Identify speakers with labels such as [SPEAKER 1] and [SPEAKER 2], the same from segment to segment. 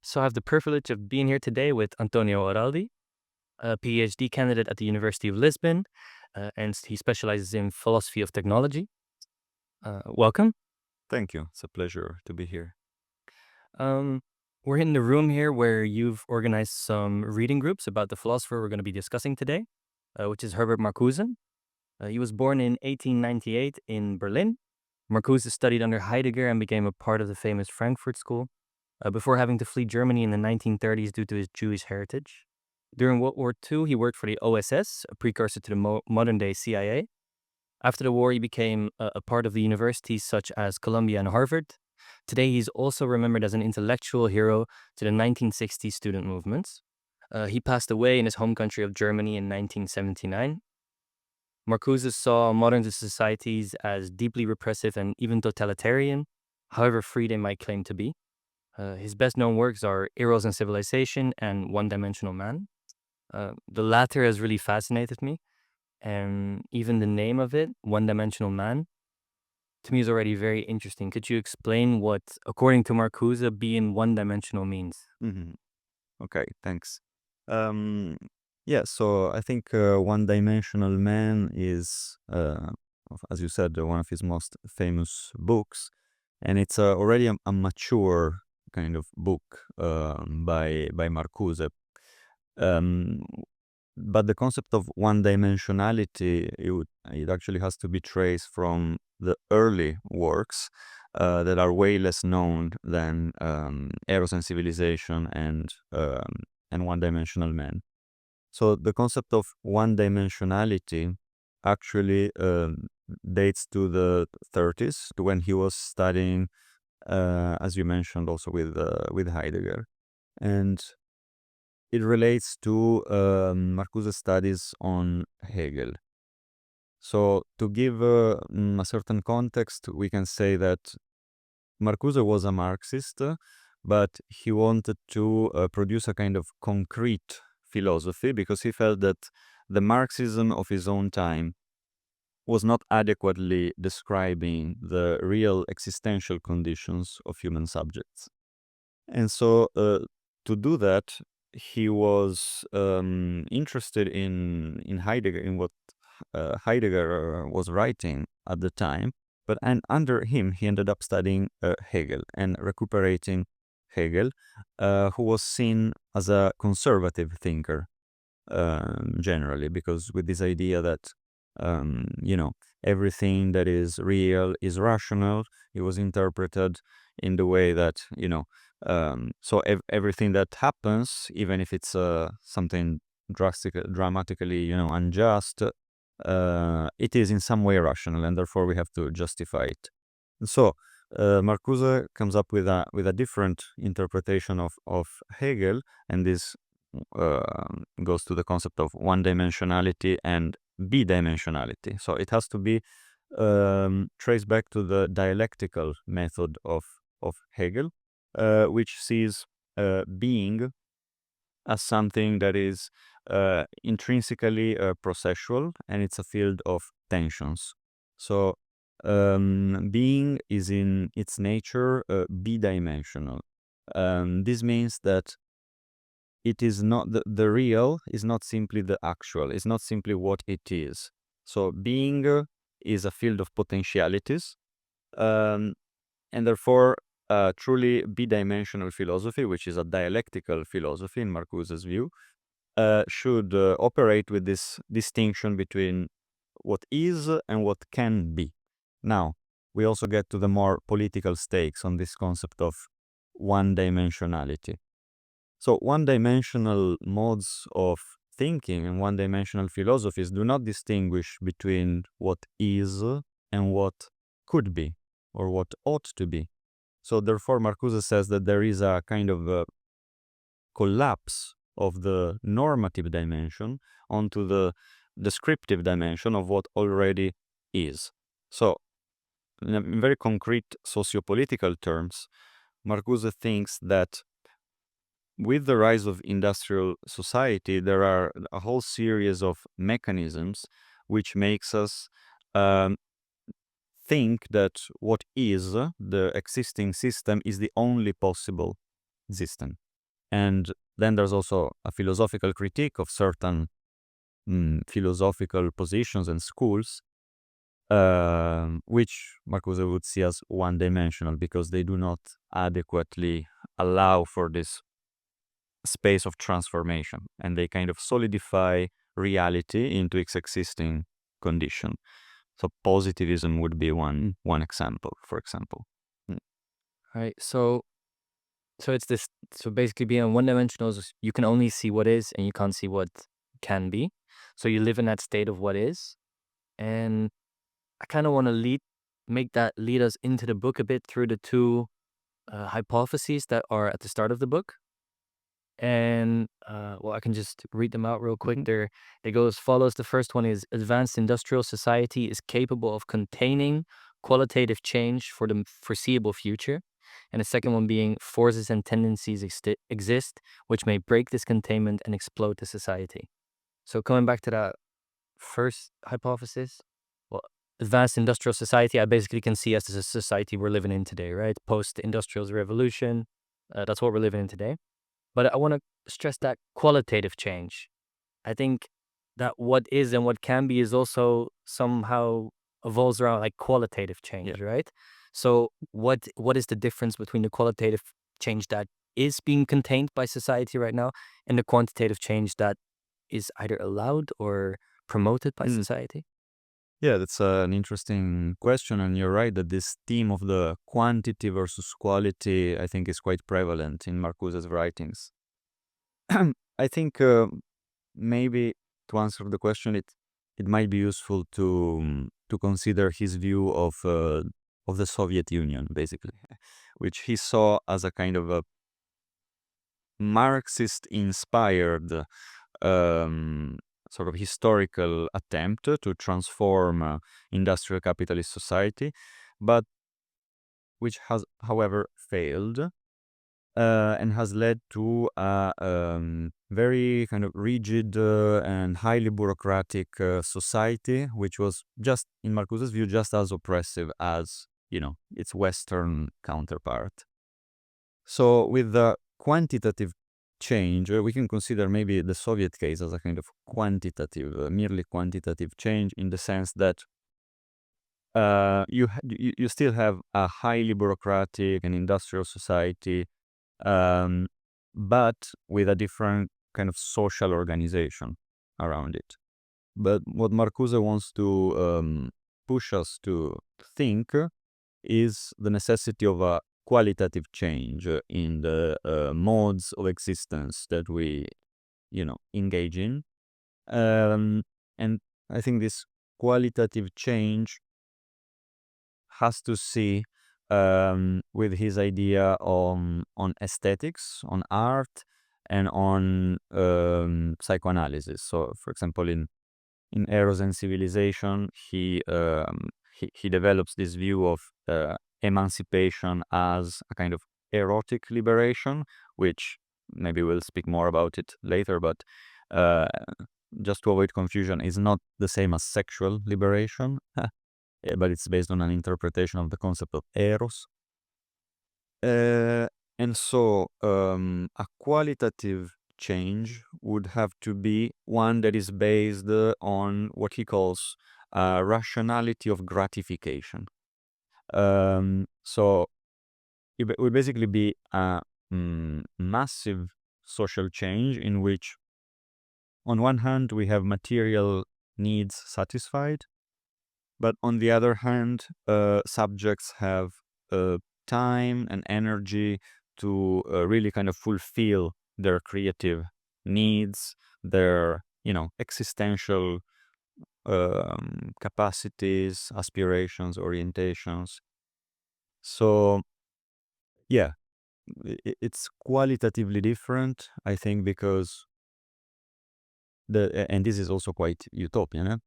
[SPEAKER 1] So I have the privilege of being here today with Antonio Oraldi, a PhD candidate at the University of Lisbon, and he specializes in philosophy of technology. Welcome.
[SPEAKER 2] Thank you. It's a pleasure to be here.
[SPEAKER 1] Um, we're in the room here where you've organized some reading groups about the philosopher we're going to be discussing today, which is Herbert Marcuse. He was born in 1898 in Berlin. Marcuse studied under Heidegger and became a part of the famous Frankfurt School, before having to flee Germany in the 1930s due to his Jewish heritage. During World War II, he worked for the OSS, a precursor to the modern-day CIA. After the war, he became a part of the universities such as Columbia and Harvard. Today, he's also remembered as an intellectual hero to the 1960s student movements. He passed away in his home country of Germany in 1979. Marcuse saw modern societies as deeply repressive and even totalitarian, however free they might claim to be. His best-known works are Eros and Civilization and One-Dimensional Man. The latter has really fascinated me, and even the name of it, One-Dimensional Man, to me is already very interesting. Could you explain what, according to Marcuse, being one-dimensional means?
[SPEAKER 2] hmm Okay, thanks. Um, yeah, so I think One-Dimensional Man is, as you said, one of his most famous books, and it's already a mature kind of book by Marcuse. Um, but the concept of one-dimensionality, it actually has to be traced from the early works that are way less known than Eros and Civilization and One-Dimensional Man. So the concept of one-dimensionality actually dates to the 30s, to when he was studying, as you mentioned, also with Heidegger, and it relates to Marcuse's studies on Hegel. So to give a certain context, we can say that Marcuse was a Marxist, but he wanted to produce a kind of concrete philosophy because he felt that the Marxism of his own time was not adequately describing the real existential conditions of human subjects. And so to do that, he was interested in Heidegger, in what Heidegger was writing at the time. And under him, he ended up studying Hegel and recuperating Hegel, who was seen as a conservative thinker generally, because with this idea that everything that is real is rational, it was interpreted in the way that so everything that happens, even if it's something dramatically unjust, it is in some way rational, and therefore we have to justify it. So Marcuse comes up with a different interpretation of Hegel, and this goes to the concept of one-dimensionality and bidimensionality. So it has to be traced back to the dialectical method of Hegel, which sees being as something that is intrinsically processual, and it's a field of tensions. So being is in its nature bidimensional. This means that it is not the real is not simply the actual, it's not simply what it is. So being is a field of potentialities, um, and therefore truly bidimensional philosophy, which is a dialectical philosophy in Marcuse's view, should operate with this distinction between what is and what can be. Now, we also get to the more political stakes on this concept of one-dimensionality. So one-dimensional modes of thinking and one-dimensional philosophies do not distinguish between what is and what could be or what ought to be. So therefore, Marcuse says that there is a kind of a collapse of the normative dimension onto the descriptive dimension of what already is. So in very concrete sociopolitical terms, Marcuse thinks that with the rise of industrial society, there are a whole series of mechanisms which makes us think that what is the existing system is the only possible system. And then there's also a philosophical critique of certain philosophical positions and schools, which Marcuse would see as one-dimensional because they do not adequately allow for this space of transformation, and they kind of solidify reality into its existing condition. So positivism would be one example, for example.
[SPEAKER 1] Right. So it's this. So basically, being one-dimensional is you can only see what is, and you can't see what can be. So you live in that state of what is, and I kind of want to make that lead us into the book a bit through the two hypotheses that are at the start of the book. And well, I can just read them out real quick. They go as follows. The first one is advanced industrial society is capable of containing qualitative change for the foreseeable future. And the second one being forces and tendencies exist which may break this containment and explode the society. So coming back to that first hypothesis, well, advanced industrial society, I basically can see as the society we're living in today, right? Post-industrial revolution, that's what we're living in today. But I want to stress that qualitative change. I think that what is and what can be is also somehow evolves around like qualitative change, right? So what is the difference between the qualitative change that is being contained by society right now and the quantitative change that is either allowed or promoted by society?
[SPEAKER 2] Yeah, that's an interesting question, and you're right that this theme of the quantity versus quality, I think, is quite prevalent in Marcuse's writings. I think maybe to answer the question, it might be useful to consider his view of the Soviet Union, basically, which he saw as a kind of a Marxist-inspired sort of historical attempt to transform industrial capitalist society, but which has, however, failed and has led to a very kind of rigid and highly bureaucratic society, which was just, in Marcuse's view, just as oppressive as, its Western counterpart. So with the quantitative change, we can consider maybe the Soviet case as a kind of quantitative, merely quantitative change in the sense that you still have a highly bureaucratic and industrial society, but with a different kind of social organization around it. But what Marcuse wants to push us to think is the necessity of a qualitative change in the modes of existence that we, engage in. And I think this qualitative change has to see with his idea on aesthetics, on art, and on psychoanalysis. So, for example, in Eros and Civilization, he develops this view of emancipation as a kind of erotic liberation, which maybe we'll speak more about it later, but just to avoid confusion, is not the same as sexual liberation, but it's based on an interpretation of the concept of eros. And so a qualitative change would have to be one that is based on what he calls rationality of gratification. So it would basically be a massive social change in which, on one hand, we have material needs satisfied, but on the other hand, subjects have time and energy to really kind of fulfill their creative needs, their, existential capacities, aspirations, orientations. So, yeah, it's qualitatively different, I think, because and this is also quite utopian,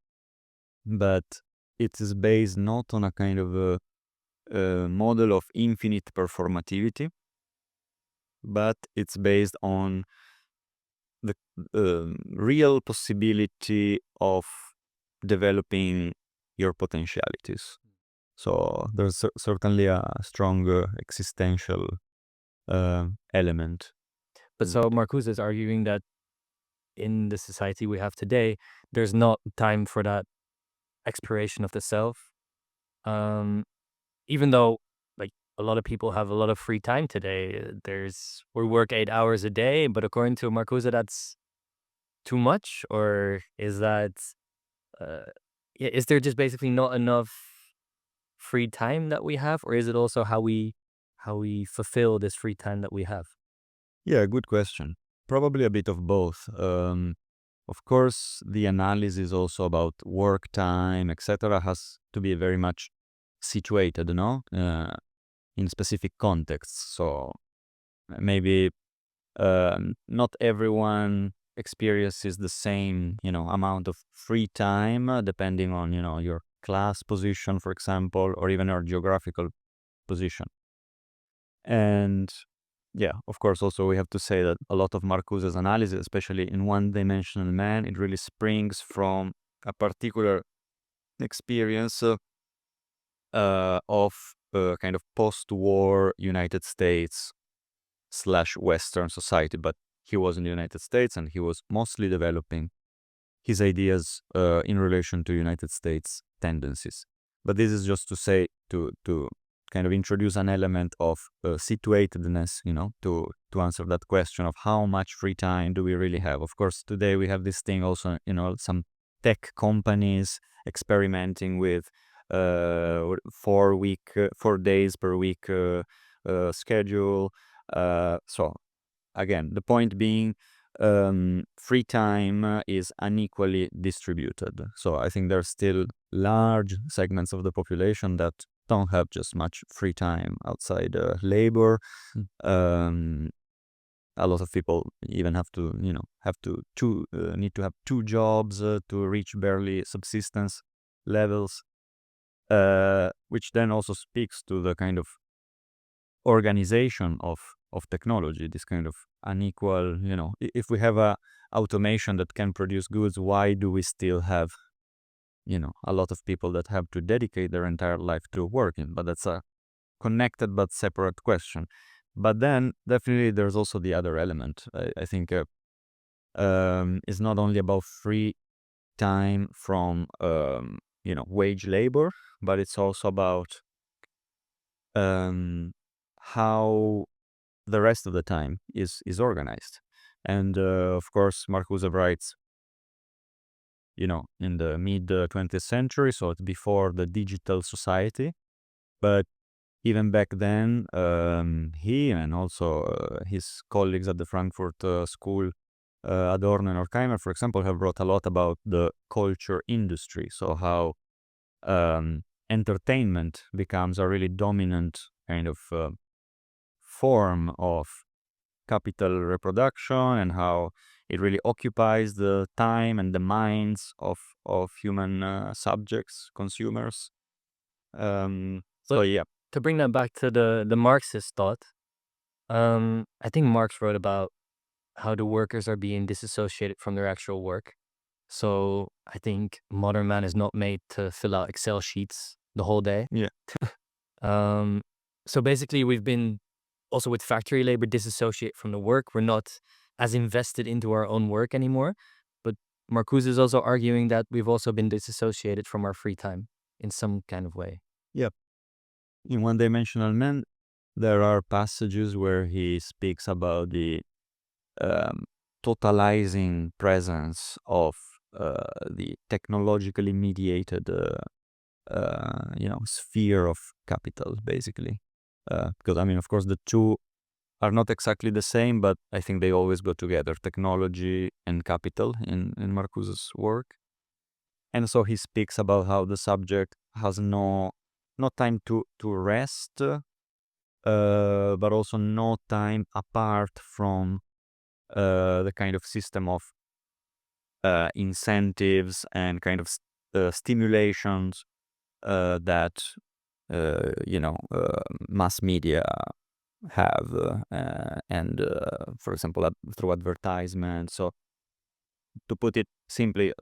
[SPEAKER 2] but it is based not on a kind of a model of infinite performativity, but it's based on the real possibility of developing your potentialities. So there's certainly a strong existential element.
[SPEAKER 1] So Marcuse is arguing that in the society we have today, there's not time for that exploration of the self. Um, Even though like a lot of people have a lot of free time today, we work 8 hours a day, but according to Marcuse, that's too much, or is that uh, is there just basically not enough free time that we have, or is it also how we fulfill this free time that we have?
[SPEAKER 2] Yeah, good question. Probably a bit of both. Of course, the analysis also about work time, etc., has to be very much situated, no, in specific contexts. So maybe not everyone experiences the same, amount of free time, depending on, your class position, for example, or even your geographical position. And yeah, of course, also we have to say that a lot of Marcuse's analysis, especially in one-dimensional man, it really springs from a particular experience of kind of post-war United States slash Western society. But he was in the United States and he was mostly developing his ideas in relation to United States tendencies. But this is just to say, to kind of introduce an element of situatedness, to answer that question of how much free time do we really have. Of course, today we have this thing also, some tech companies experimenting with 4 days per week schedule. So again, the point being, free time is unequally distributed. So I think there's still large segments of the population that don't have just much free time outside labor. Um, a lot of people even have to, need to have two jobs to reach barely subsistence levels, which then also speaks to the kind of organization of technology, this kind of unequal, if we have a automation that can produce goods, why do we still have, a lot of people that have to dedicate their entire life to working? But that's a connected but separate question. But then definitely there's also the other element. I think it's not only about free time from, wage labor, but it's also about how the rest of the time is organized. And of course, Marcuse writes, in the mid 20th century, so it's before the digital society. But even back then, he and also his colleagues at the Frankfurt School, Adorno and Horkheimer, for example, have wrote a lot about the culture industry. So how entertainment becomes a really dominant kind of form of capital reproduction, and how it really occupies the time and the minds of human subjects, consumers. So
[SPEAKER 1] But
[SPEAKER 2] yeah,
[SPEAKER 1] to bring that back to the Marxist thought, I think Marx wrote about how the workers are being disassociated from their actual work. So I think modern man is not made to fill out Excel sheets the whole day.
[SPEAKER 2] yeah,
[SPEAKER 1] Um, so basically, we've been also with factory labor disassociate from the work. We're not as invested into our own work anymore. But Marcuse is also arguing that we've also been disassociated from our free time in some kind of way.
[SPEAKER 2] yeah. In One Dimensional Man, there are passages where he speaks about the um, totalizing presence of the technologically mediated, sphere of capital, basically. Because I mean, of course, the two are not exactly the same, but I think they always go together: technology and capital in Marcuse's work. And so he speaks about how the subject has no time to rest, but also no time apart from the kind of system of incentives and kind of stimulations that mass media have, and for example, through advertisements. So to put it simply,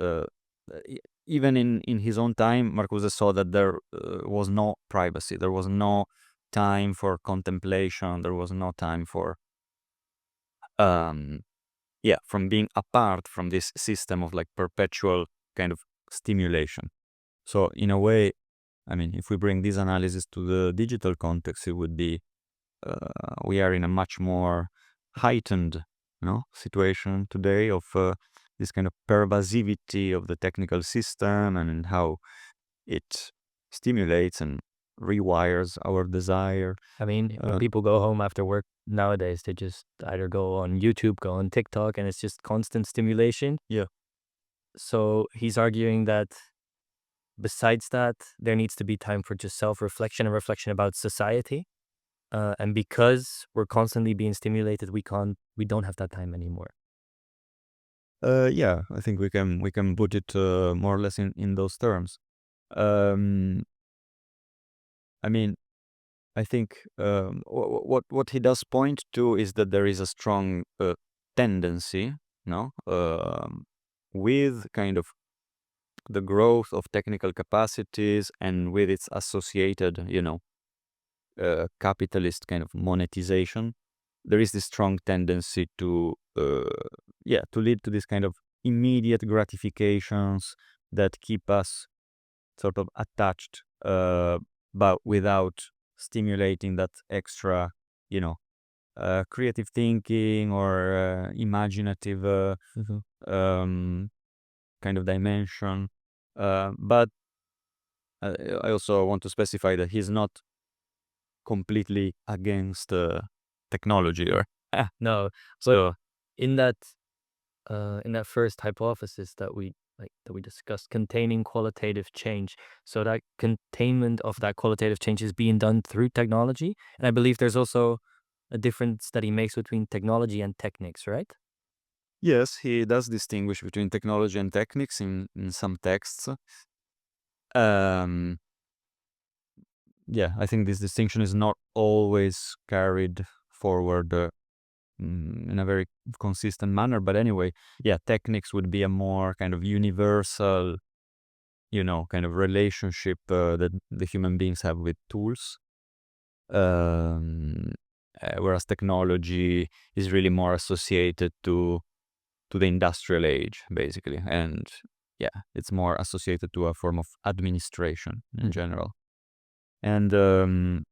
[SPEAKER 2] even in his own time, Marcuse saw that there was no privacy, there was no time for contemplation, there was no time for um, yeah, from being apart from this system of like perpetual kind of stimulation. So in a way, I mean, if we bring this analysis to the digital context, it would be we are in a much more heightened, situation today of this kind of pervasivity of the technical system and how it stimulates and rewires our desire.
[SPEAKER 1] I mean, when people go home after work nowadays, they just either go on YouTube, go on TikTok, and it's just constant stimulation.
[SPEAKER 2] Yeah.
[SPEAKER 1] So he's arguing that besides that, there needs to be time for just self-reflection and reflection about society. And because we're constantly being stimulated, we don't have that time anymore.
[SPEAKER 2] Yeah, I think we can put it more or less in those terms. Um, I mean, I think what he does point to is that there is a strong tendency, no, with kind of the growth of technical capacities and with its associated, capitalist kind of monetization. There is this strong tendency to, to lead to this kind of immediate gratifications that keep us sort of attached, but without stimulating that extra, creative thinking or imaginative kind of dimension. But I also want to specify that he's not completely against technology or
[SPEAKER 1] No, so in that first hypothesis that we discussed, containing qualitative change. So that containment of that qualitative change is being done through technology. And I believe there's also a difference that he makes between technology and techniques, right?
[SPEAKER 2] yes, he does distinguish between technology and techniques in some texts. Um, yeah, I think this distinction is not always carried forward in a very consistent manner. But anyway, yeah, techniques would be a more kind of universal, kind of relationship that the human beings have with tools. Um, Whereas technology is really more associated to the industrial age, basically. And yeah, it's more associated to a form of administration in general. And the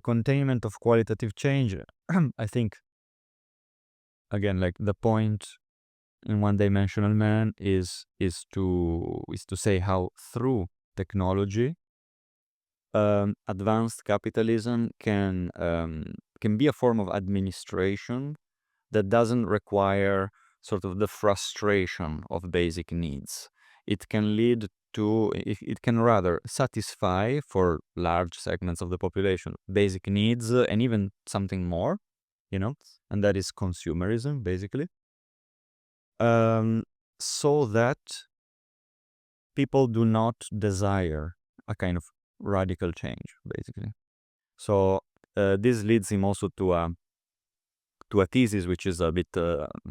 [SPEAKER 2] containment of qualitative change, I think, again, like the point in one-dimensional man is to say how through technology, advanced capitalism can be a form of administration that doesn't require sort of the frustration of basic needs. It can lead to, it can rather satisfy for large segments of the population basic needs and even something more, and that is consumerism, basically. So that people do not desire a kind of radical change, basically. So this leads him also to a thesis which is a bit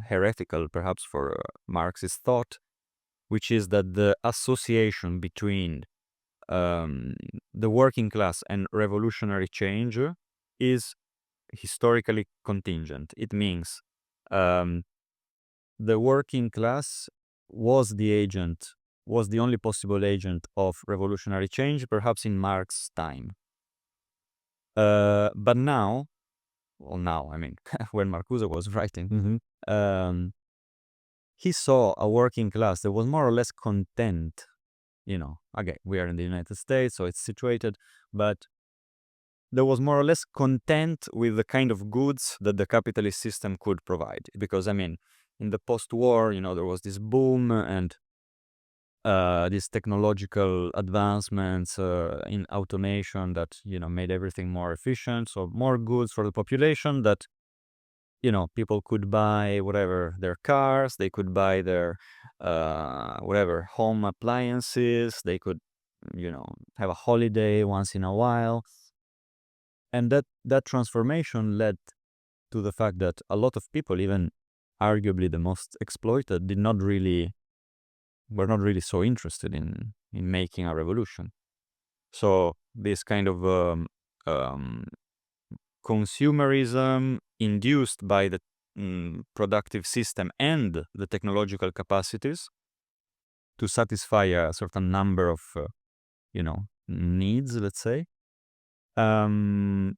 [SPEAKER 2] heretical, perhaps, for Marxist thought, which is that the association between the working class and revolutionary change is historically contingent. It means um, the working class was the only possible agent of revolutionary change, perhaps in Marx's time. But now, I mean, when Marcuse was writing, he saw a working class that was more or less content. Again, we are in the United States, so it's situated, but there was more or less content with the kind of goods that the capitalist system could provide. Because, I mean, in the post-war, there was this boom and these technological advancements in automation that, made everything more efficient. So more goods for the population that, people could buy whatever, their cars, they could buy their whatever, home appliances, they could, have a holiday once in a while. And that transformation led to the fact that a lot of people, even arguably the most exploited, were not really so interested in making a revolution. So this kind of um, consumerism induced by the productive system and the technological capacities to satisfy a certain number of needs, let's say, um,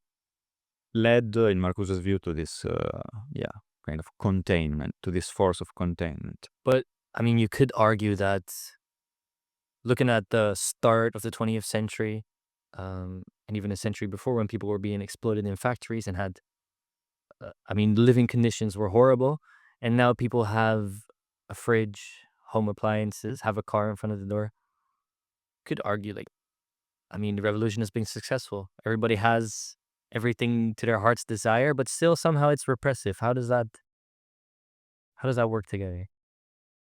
[SPEAKER 2] led, in Marcuse's view, to this kind of containment, to this force of containment.
[SPEAKER 1] But I mean, you could argue that looking at the start of the 20th century, and even a century before, when people were being exploited in factories and had, I mean, living conditions were horrible, and now people have a fridge, home appliances, have a car in front of the door. Could argue, like, I mean, the revolution has been successful. Everybody has everything to their heart's desire, but still somehow it's repressive. How does that work together?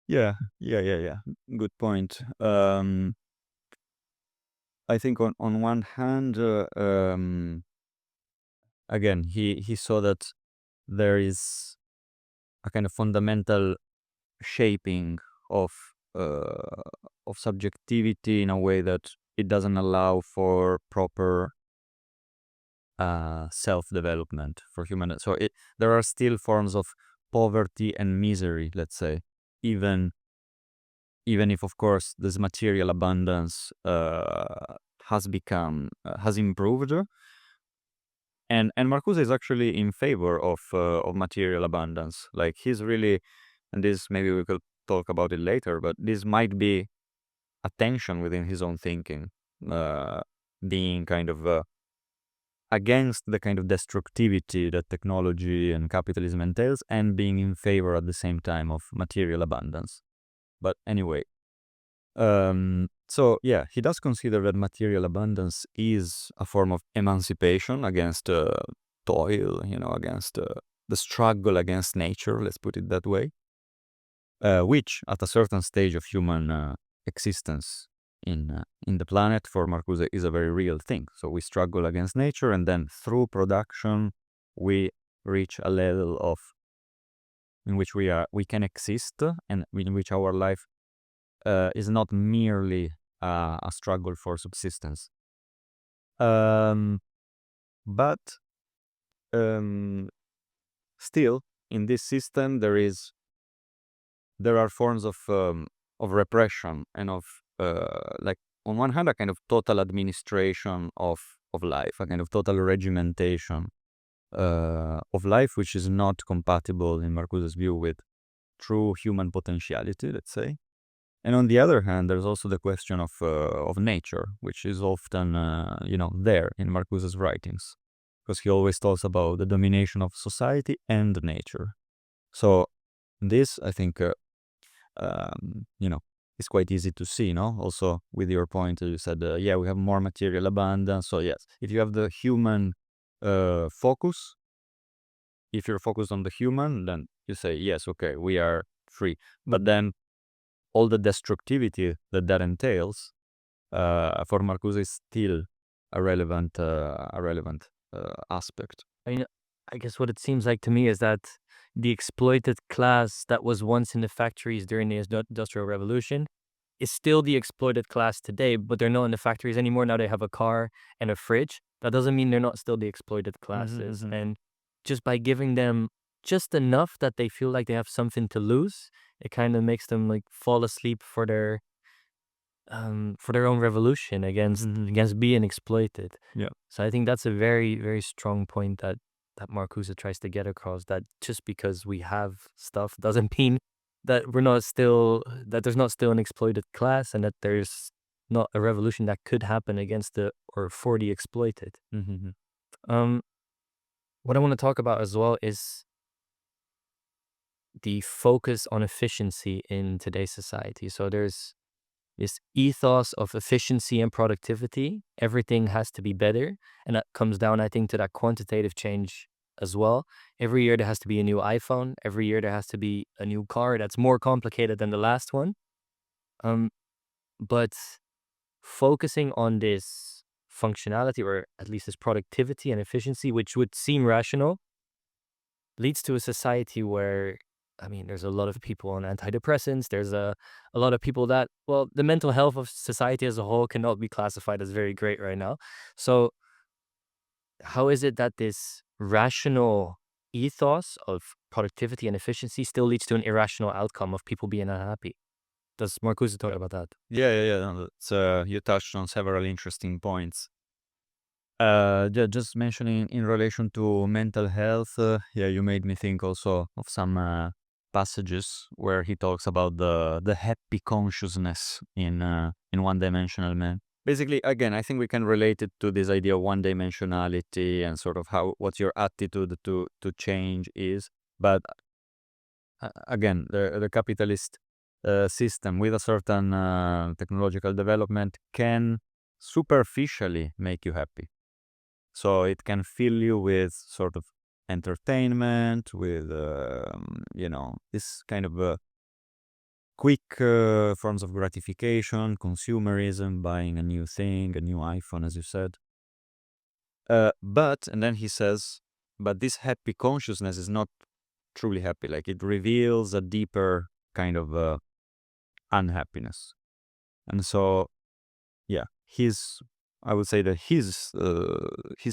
[SPEAKER 2] Yeah. Good point. I think on one hand, again, he saw that there is a kind of fundamental shaping of uh, of subjectivity in a way that it doesn't allow for proper self-development for human. So there are still forms of poverty and misery, let's say, even if, of course, this material abundance has improved. And Marcuse is actually in favor of material abundance. Like, he's really, and this maybe we could talk about it later, but this might be a tension within his own thinking, being kind of against the kind of destructivity that technology and capitalism entails, and being in favor at the same time of material abundance. But anyway, so yeah, he does consider that material abundance is a form of emancipation against toil, against the struggle against nature, let's put it that way, which at a certain stage of human existence in the planet, for Marcuse, is a very real thing. So we struggle against nature, and then through production we reach a level of in which we can exist, and in which our life is not merely a struggle for subsistence. Um, but still, in this system, there are forms of repression and of like, on one hand, a kind of total administration of life, a kind of total regimentation of life, which is not compatible, in Marcuse's view, with true human potentiality, let's say. And on the other hand, there's also the question of nature, which is often there in Marcuse's writings, because he always talks about the domination of society and nature. So this, I think, is quite easy to see, no? Also, with your point, you said, yeah, we have more material abundance. So yes, if you have the human focus, if you're focused on the human, then you say, yes, okay, we are free. But then all the destructivity that entails, for Marcuse, is still a relevant aspect.
[SPEAKER 1] I mean, I guess what it seems like to me is that the exploited class that was once in the factories during the Industrial Revolution is still the exploited class today, but they're not in the factories anymore. Now they have a car and a fridge. That doesn't mean they're not still the exploited classes. And just by giving them just enough that they feel like they have something to lose, it kind of makes them like fall asleep for their own revolution against being exploited.
[SPEAKER 2] Yeah.
[SPEAKER 1] So I think that's a very, very strong point that Marcuse tries to get across, that just because we have stuff doesn't mean that there's not still an exploited class, and that there's not a revolution that could happen against or for the exploited. Um, what I want to talk about as well is the focus on efficiency in today's society. So there's this ethos of efficiency and productivity. Everything has to be better. And that comes down, I think, to that quantitative change as well. Every year there has to be a new iPhone. Every year there has to be a new car that's more complicated than the last one. But focusing on this functionality, or at least this productivity and efficiency, which would seem rational, leads to a society where, I mean, there's a lot of people on antidepressants. There's a lot of people that, well, the mental health of society as a whole cannot be classified as very great right now. So how is it that this rational ethos of productivity and efficiency still leads to an irrational outcome of people being unhappy. Does Marcuse talk about that?
[SPEAKER 2] Yeah. No, you touched on several interesting points. Just mentioning in relation to mental health, yeah, you made me think also of some passages where he talks about the happy consciousness in one-dimensional man. Basically, again, I think we can relate it to this idea of one-dimensionality and sort of what your attitude to change is. But again, the capitalist system with a certain technological development can superficially make you happy. So it can fill you with sort of entertainment, with this kind of quick forms of gratification, consumerism, buying a new thing, a new iPhone, as you said. And then he says, but this happy consciousness is not truly happy. Like, it reveals a deeper kind of unhappiness. And so, yeah, I would say that his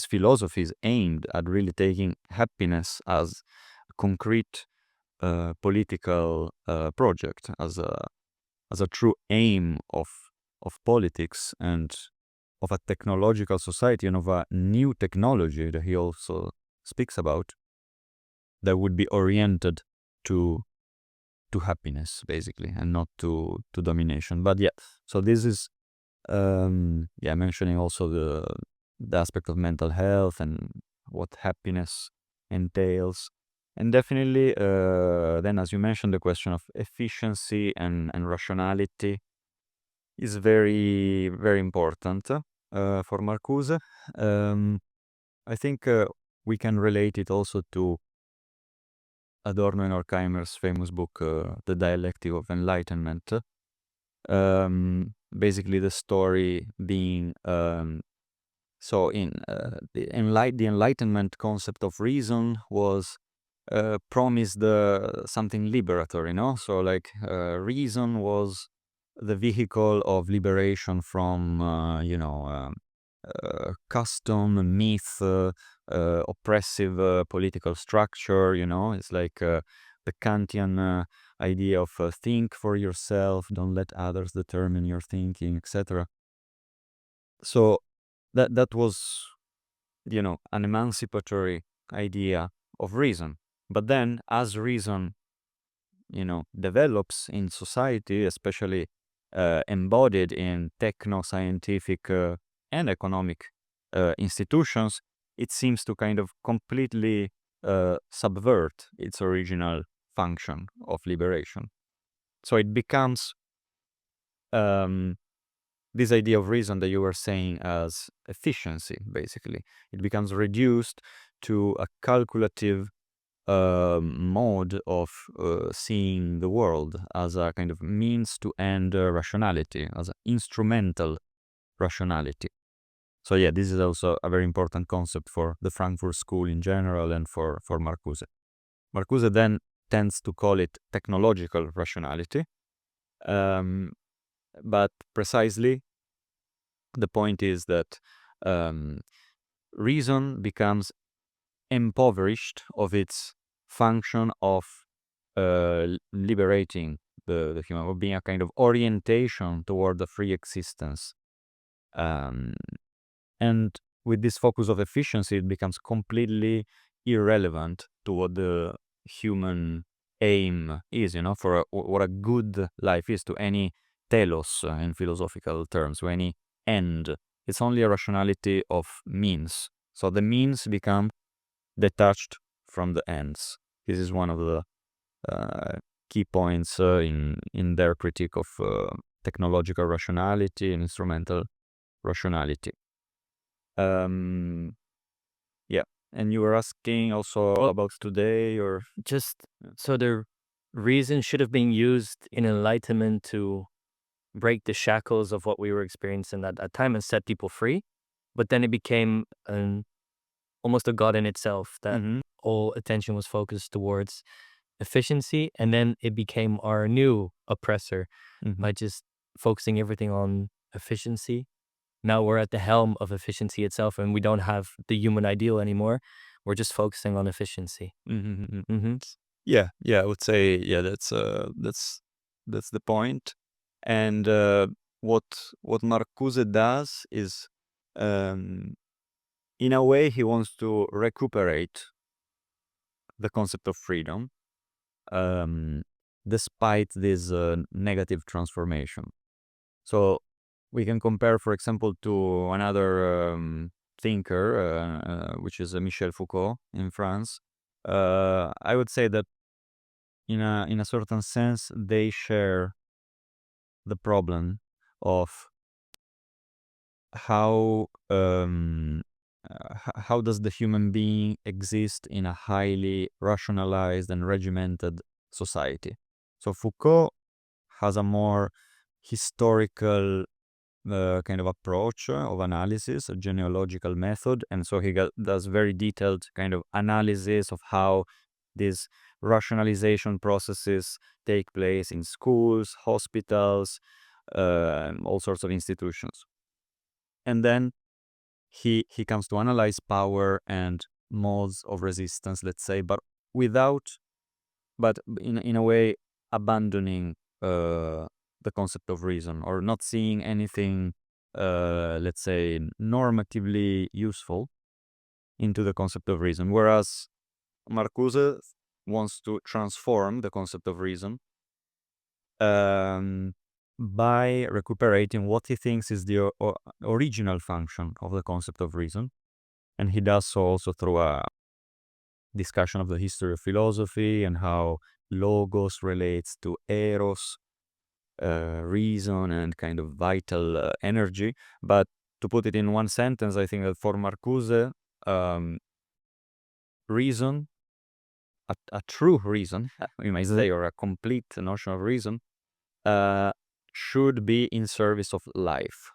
[SPEAKER 2] philosophy is aimed at really taking happiness as a concrete political project, as a true aim of politics and of a technological society and of a new technology that he also speaks about, that would be oriented to happiness, basically, and not to domination. But yeah, so this is mentioning also the aspect of mental health and what happiness entails. And definitely, then, as you mentioned, the question of efficiency and rationality is very, very important for Marcuse. I think we can relate it also to Adorno and Horkheimer's famous book, The Dialectic of Enlightenment. Basically, the story being so in the Enlightenment concept of reason was promised something liberatory, no? So, like, reason was the vehicle of liberation from custom, myth, oppressive political structure. It's like the Kantian idea of think for yourself, don't let others determine your thinking, etc. So that was, an emancipatory idea of reason. But then, as reason, develops in society, especially embodied in techno-scientific and economic institutions, it seems to kind of completely subvert its original function of liberation. So it becomes this idea of reason that you were saying as efficiency, basically. It becomes reduced to a calculative mode of seeing the world as a kind of means to end rationality, as an instrumental rationality. So yeah, this is also a very important concept for the Frankfurt School in general and for Marcuse. Marcuse then tends to call it technological rationality. But precisely, the point is that reason becomes impoverished of its function of liberating the human, or being a kind of orientation toward the free existence. And with this focus of efficiency, it becomes completely irrelevant to what the human aim is, for what a good life is, to any telos in philosophical terms, to any end. It's only a rationality of means. So the means become detached from the ends. This is one of the key points in their critique of technological rationality and instrumental rationality. Yeah, and you were asking also about today, or
[SPEAKER 1] Just so the reason should have been used in enlightenment to break the shackles of what we were experiencing at that time and set people free, but then it became almost a god in itself, that all attention was focused towards efficiency, and then it became our new oppressor by just focusing everything on efficiency. Now we're at the helm of efficiency itself, and we don't have the human ideal anymore. we're just focusing on efficiency.
[SPEAKER 2] Mm-hmm.
[SPEAKER 1] Mm-hmm.
[SPEAKER 2] Yeah, I would say that's the point. And what what Marcuse does is, um, in a way, he wants to recuperate the concept of freedom, um, despite this negative transformation. So we can compare, for example, to another thinker, which is Michel Foucault in France. I would say that in a certain sense, they share the problem of how how does the human being exist in a highly rationalized and regimented society. So Foucault has a more historical kind of approach of analysis, a genealogical method, and so does very detailed kind of analysis of how these rationalization processes take place in schools, hospitals, all sorts of institutions. And then he comes to analyze power and modes of resistance, let's say, but without, but in a way, abandoning the concept of reason, or not seeing anything, let's say, normatively useful into the concept of reason. Whereas Marcuse wants to transform the concept of reason um, by recuperating what he thinks is the original function of the concept of reason. And he does so also through a discussion of the history of philosophy and how logos relates to eros, reason, and kind of vital energy. But to put it in one sentence, I think that for Marcuse, reason, a true reason, we might say, or a complete notion of reason, uh, should be in service of life.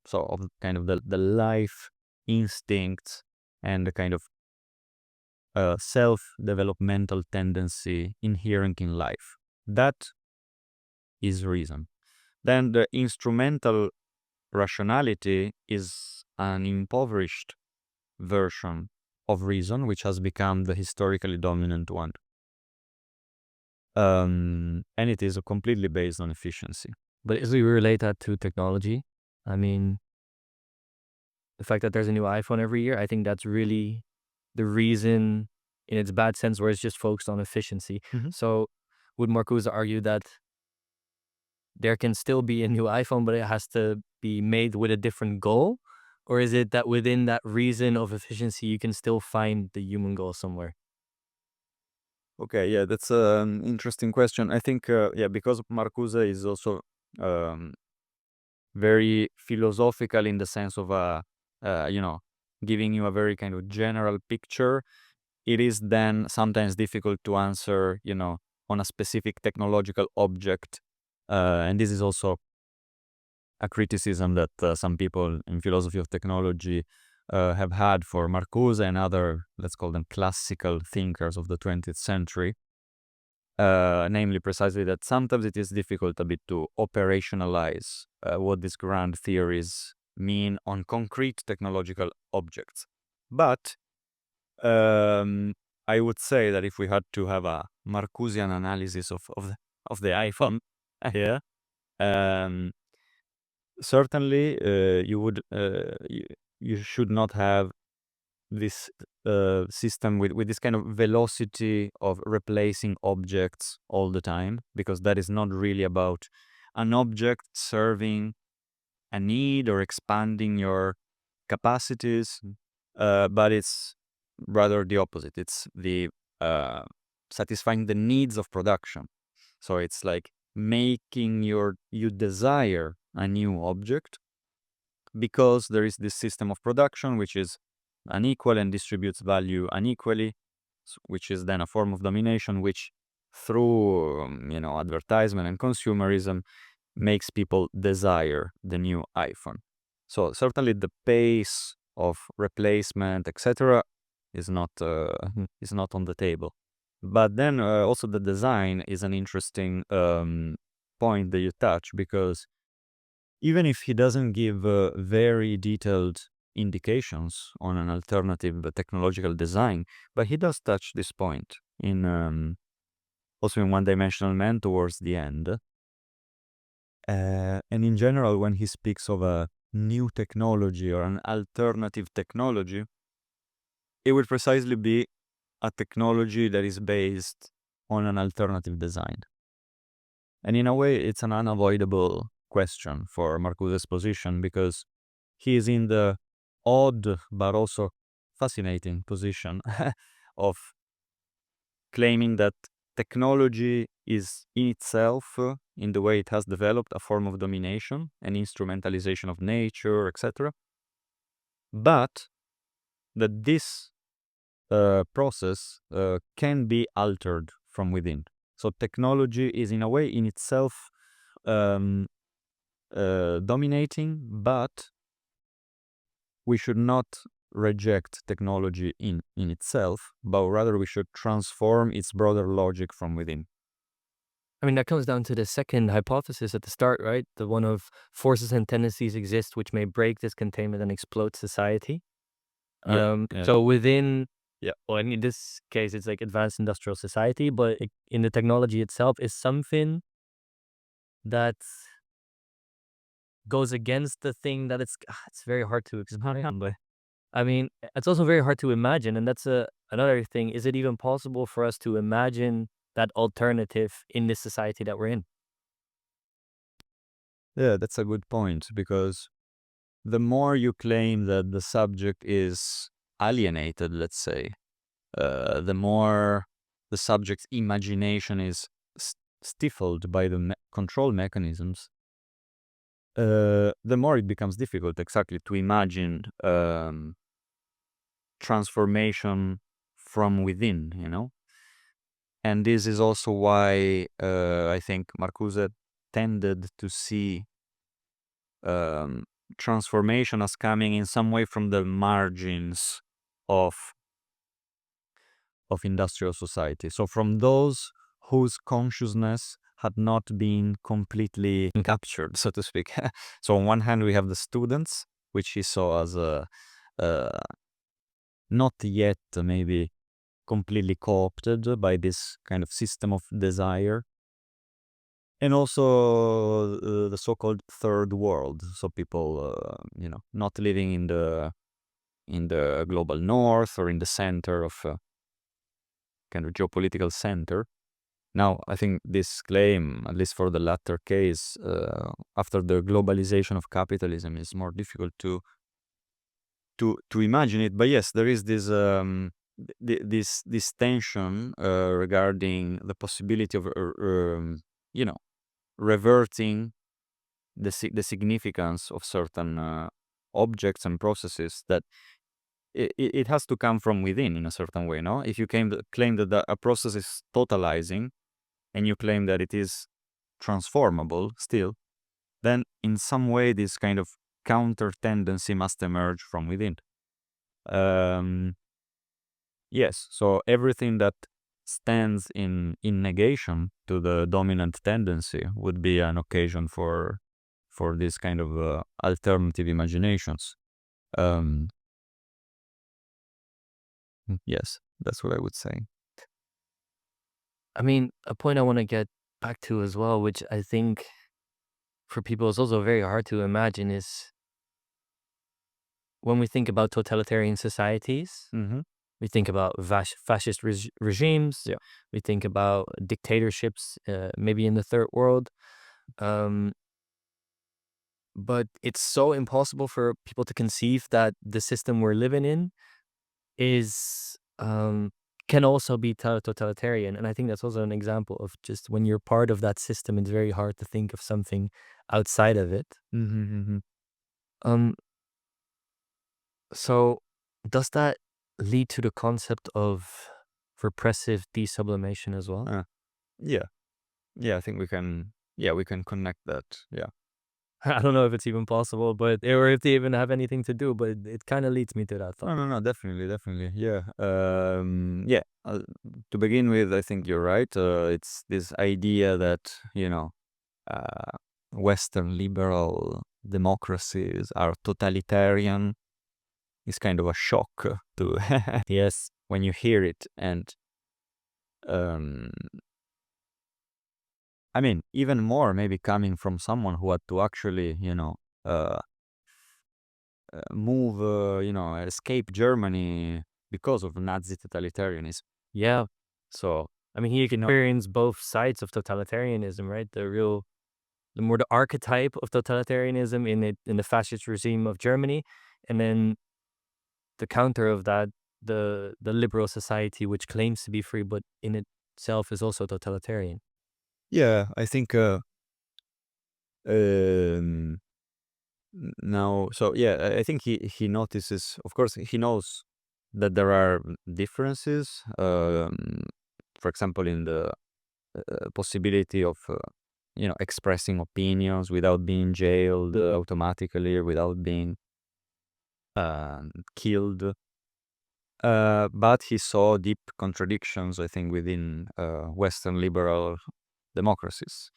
[SPEAKER 2] So of kind of the life instincts and the kind of self-developmental tendency inherent in life. That is reason. Then the instrumental rationality is an impoverished version of reason, which has become the historically dominant one. And it is completely based on efficiency.
[SPEAKER 1] But as we relate that to technology, I mean, the fact that there's a new iPhone every year, I think that's really the reason in its bad sense where it's just focused on efficiency.
[SPEAKER 2] Mm-hmm.
[SPEAKER 1] So would Marcuse argue that there can still be a new iPhone, but it has to be made with a different goal? Or is it that within that reason of efficiency, you can still find the human goal somewhere?
[SPEAKER 2] Okay, yeah, that's an interesting question. I think, yeah, because Marcuse is also um, very philosophical in the sense of, giving you a very kind of general picture. It is then sometimes difficult to answer, on a specific technological object. And this is also a criticism that some people in philosophy of technology have had for Marcuse and other, let's call them classical thinkers of the 20th century. Namely, precisely that sometimes it is difficult a bit to operationalize what these grand theories mean on concrete technological objects. But I would say that if we had to have a Marcusian analysis of the iPhone, yeah, um, certainly you should not have this system with this kind of velocity of replacing objects all the time, because that is not really about an object serving a need or expanding your capacities, but it's rather the opposite. It's the satisfying the needs of production. So it's like making you desire a new object because there is this system of production which is unequal and distributes value unequally, which is then a form of domination which through advertisement and consumerism makes people desire the new iPhone. So certainly the pace of replacement, etc., is not is not on the table. But then also the design is an interesting point that you touch, because even if he doesn't give very detailed indications on an alternative technological design, but he does touch this point in also in One Dimensional Man towards the end. And in general, when he speaks of a new technology or an alternative technology, it would precisely be a technology that is based on an alternative design. And in a way, it's an unavoidable question for Marcuse's position, because he is in the odd but also fascinating position of claiming that technology is in itself, in the way it has developed, a form of domination and instrumentalization of nature, etc. But that this process can be altered from within. So technology is in a way in itself dominating, but we should not reject technology in itself, but rather we should transform its broader logic from within.
[SPEAKER 1] I mean, that comes down to the second hypothesis at the start, right? The one of forces and tendencies exist which may break this containment and explode society.
[SPEAKER 2] Yeah.
[SPEAKER 1] So within,
[SPEAKER 2] Yeah.
[SPEAKER 1] well, in this case, it's like advanced industrial society, but in the technology itself is something that goes against the thing that it's very hard to explain. But I mean, it's also very hard to imagine, and that's another thing. Is it even possible for us to imagine that alternative in this society that we're in?
[SPEAKER 2] Yeah, that's a good point, because the more you claim that the subject is alienated, let's say, the more the subject's imagination is stifled by the control mechanisms, the more it becomes difficult exactly to imagine transformation from within, you know? And this is also why I think Marcuse tended to see um, transformation as coming in some way from the margins of industrial society. So from those whose consciousness had not been completely captured, so to speak. So on one hand, we have the students, which he saw as not yet maybe completely co-opted by this kind of system of desire. And also the so-called third world. So people, not living in the global north or in the center of kind of geopolitical center. Now, I think this claim, at least for the latter case, after the globalization of capitalism, is more difficult to imagine it. But yes, there is this tension regarding the possibility of reverting the significance of certain objects and processes, that it has to come from within in a certain way. No, if you claim that a process is totalizing, and you claim that it is transformable still, then in some way this kind of counter tendency must emerge from within. Yes, so everything that stands in negation to the dominant tendency would be an occasion for this kind of alternative imaginations. Yes, that's what I would say.
[SPEAKER 1] I mean, a point I want to get back to as well, which I think for people is also very hard to imagine, is when we think about totalitarian societies,
[SPEAKER 2] Mm-hmm.
[SPEAKER 1] we think about fascist regimes,
[SPEAKER 2] Yeah.
[SPEAKER 1] we think about dictatorships, maybe in the third world. But it's so impossible for people to conceive that the system we're living in is can also be totalitarian. And I think that's also an example of just when you're part of that system, it's very hard to think of something outside of it.
[SPEAKER 2] Mm-hmm, mm-hmm.
[SPEAKER 1] Um, so does that lead to the concept of repressive desublimation as well?
[SPEAKER 2] Yeah. Yeah, I think we can connect that. Yeah.
[SPEAKER 1] I don't know if it's even possible, but or if they even have anything to do, but it kind of leads me to that thought.
[SPEAKER 2] No, definitely. Yeah. Yeah. To begin with, I think you're right. It's this idea that, Western liberal democracies are totalitarian, is kind of a shock to
[SPEAKER 1] Yes.
[SPEAKER 2] when you hear it. And um, I mean, even more maybe coming from someone who had to actually, uh, move, escape Germany because of Nazi totalitarianism.
[SPEAKER 1] Yeah.
[SPEAKER 2] So,
[SPEAKER 1] I mean, he experienced both sides of totalitarianism, right? The more the archetype of totalitarianism in the fascist regime of Germany, and then the counter of that, the liberal society, which claims to be free, but in itself is also totalitarian.
[SPEAKER 2] yeah, I think um, now, so yeah, I think he notices, of course, he knows that there are differences, for example, in the possibility of expressing opinions without being jailed automatically, or without being killed. But he saw deep contradictions, I think, within Western liberal democracies.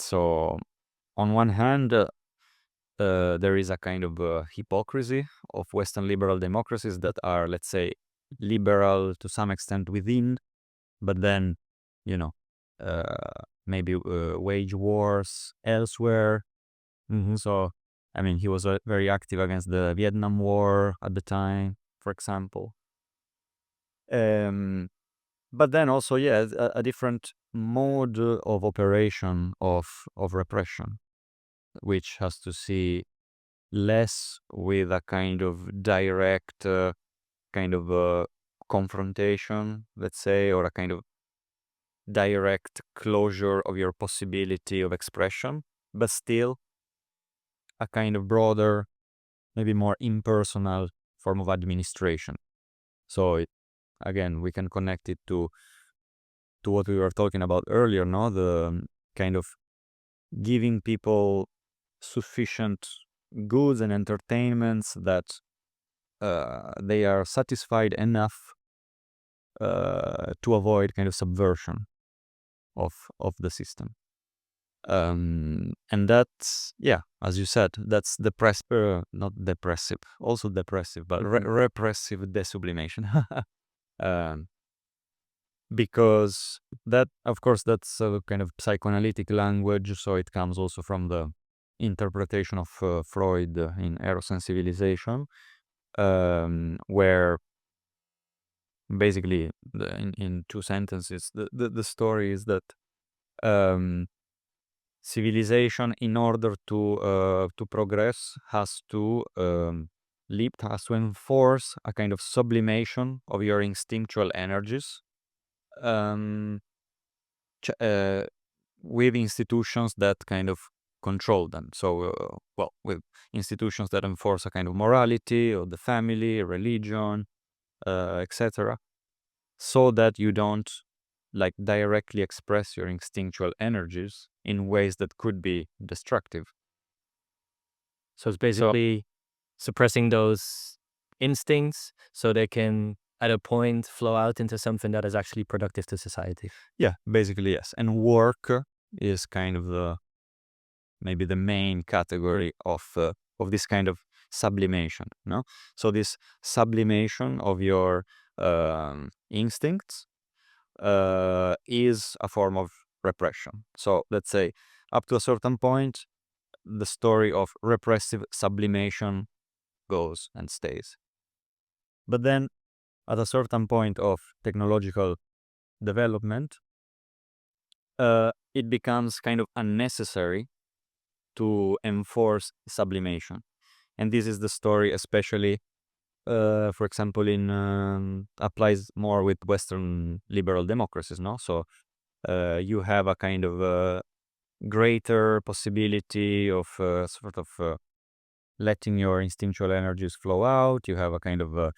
[SPEAKER 2] So, on one hand, there is a kind of hypocrisy of Western liberal democracies that are, let's say, liberal to some extent within, but then, you know, maybe wage wars elsewhere.
[SPEAKER 1] Mm-hmm.
[SPEAKER 2] So, I mean, he was very active against the Vietnam War at the time, for example. Um, but then also, yeah, a different mode of operation of repression, which has to see less with a kind of direct kind of confrontation, let's say, or a kind of direct closure of your possibility of expression, but still a kind of broader, maybe more impersonal form of administration. So again, we can connect it to what we were talking about earlier, no? The kind of giving people sufficient goods and entertainments that they are satisfied enough to avoid kind of subversion of the system. And that's, yeah, as you said, that's not depressive, also depressive, but repressive desublimation. um, because that, of course, that's a kind of psychoanalytic language, so it comes also from the interpretation of Freud in Eros and Civilization, where basically, in two sentences, the story is that civilization, in order to progress, has to has to enforce a kind of sublimation of your instinctual energies, um, with institutions that kind of control them. So, well, with institutions that enforce a kind of morality or the family, religion, etc., so that you don't like directly express your instinctual energies in ways that could be destructive.
[SPEAKER 1] So it's basically suppressing those instincts so they can, at a point, flow out into something that is actually productive to society.
[SPEAKER 2] Yeah, basically, yes. And work is kind of maybe the main category of this kind of sublimation, no? So this sublimation of your instincts is a form of repression. So let's say up to a certain point, the story of repressive sublimation goes and stays. But then at a certain point of technological development, it becomes kind of unnecessary to enforce sublimation. And this is the story, especially, for example, in applies more with Western liberal democracies, no? So you have a kind of greater possibility of sort of letting your instinctual energies flow out. You have a kind of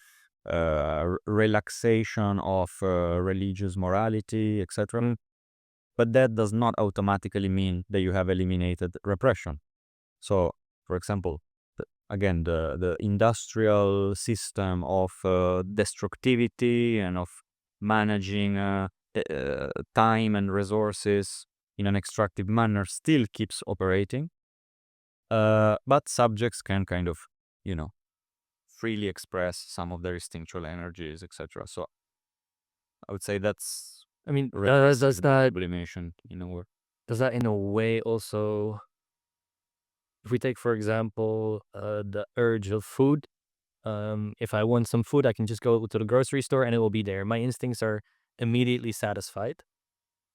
[SPEAKER 2] relaxation of religious morality, etc. But that does not automatically mean that you have eliminated repression. So, for example, again, the industrial system of destructivity and of managing time and resources in an extractive manner still keeps operating. But subjects can kind of, you know, freely express some of their instinctual energies, etc. So I would say that's
[SPEAKER 1] I mean,
[SPEAKER 2] repressive sublimation in a word.
[SPEAKER 1] does that in a way also, if we take, for example, the urge of food, if I want some food, I can just go to the grocery store and it will be there. My instincts are immediately satisfied.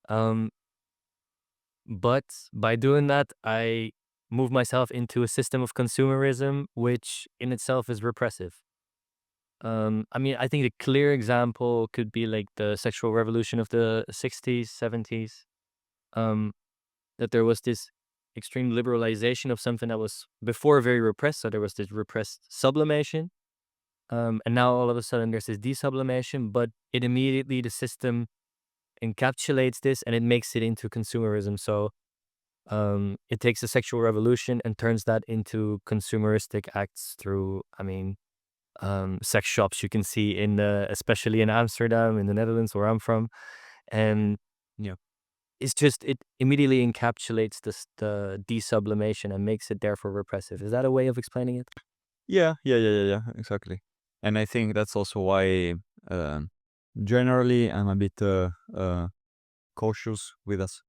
[SPEAKER 1] Um, but by doing that, I move myself into a system of consumerism, which in itself is repressive. I mean, I think a clear example could be like the sexual revolution of the 60s, 70s. Um, that there was this extreme liberalization of something that was before very repressed. So there was this repressed sublimation. And now all of a sudden there's this desublimation, but it immediately, the system encapsulates this and it makes it into consumerism. So it takes the sexual revolution and turns that into consumeristic acts through, I mean, sex shops you can see especially in Amsterdam, in the Netherlands, where I'm from. And, you know, it's just, it immediately encapsulates the desublimation and makes it therefore repressive. Is that a way of explaining it?
[SPEAKER 2] Yeah, exactly. And I think that's also why generally I'm a bit cautious with us.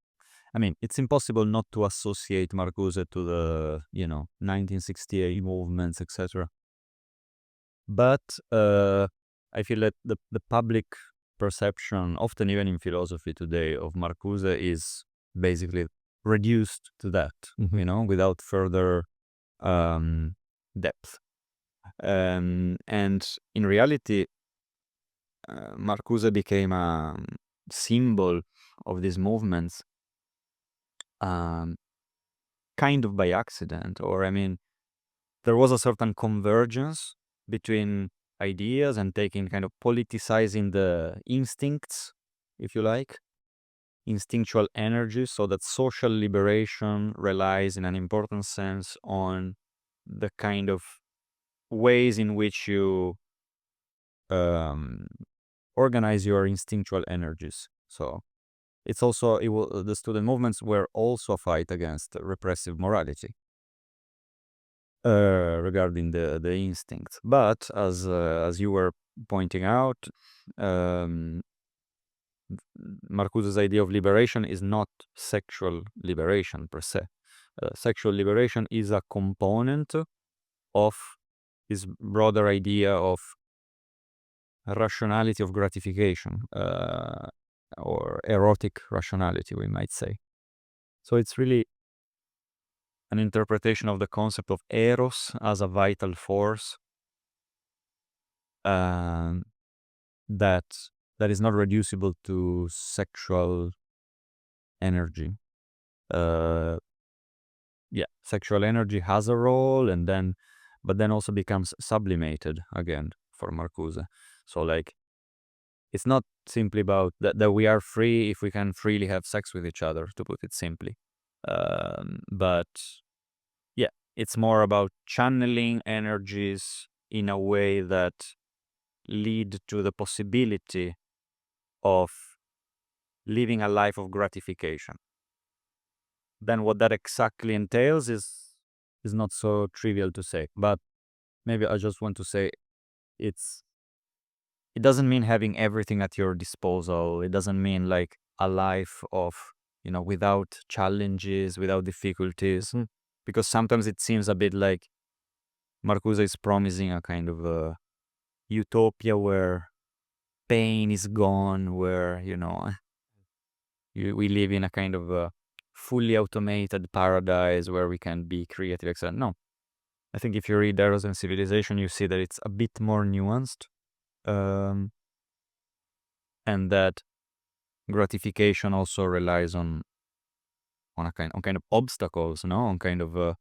[SPEAKER 2] I mean, it's impossible not to associate Marcuse to the 1968 movements, etc. But I feel that the public perception, often even in philosophy today, of Marcuse is basically reduced to that, without further depth. And in reality, Marcuse became a symbol of these movements um, kind of by accident. Or, I mean, there was a certain convergence between ideas and taking kind of politicizing the instincts, if you like, instinctual energy, so that social liberation relies in an important sense on the kind of ways in which you um, organize your instinctual energies. So the student movements were also a fight against repressive morality regarding the instincts. But as you were pointing out, Marcuse's idea of liberation is not sexual liberation per se. Sexual liberation is a component of this broader idea of rationality of gratification, or erotic rationality, we might say. So it's really an interpretation of the concept of eros as a vital force that is not reducible to sexual energy. Sexual energy has a role, but then also becomes sublimated again for Marcuse. So like, it's not simply about that we are free if we can freely have sex with each other, to put it simply. But yeah, it's more about channeling energies in a way that lead to the possibility of living a life of gratification. Then what that exactly entails is not so trivial to say. But maybe I just want to say it doesn't mean having everything at your disposal. It doesn't mean like a life of, without challenges, without difficulties. Because sometimes it seems a bit like Marcuse is promising a kind of a utopia where pain is gone, where, we live in a kind of a fully automated paradise where we can be creative, etc. No. I think if you read Eros and Civilization, you see that it's a bit more nuanced. And that gratification also relies on a kind of obstacles, on kind of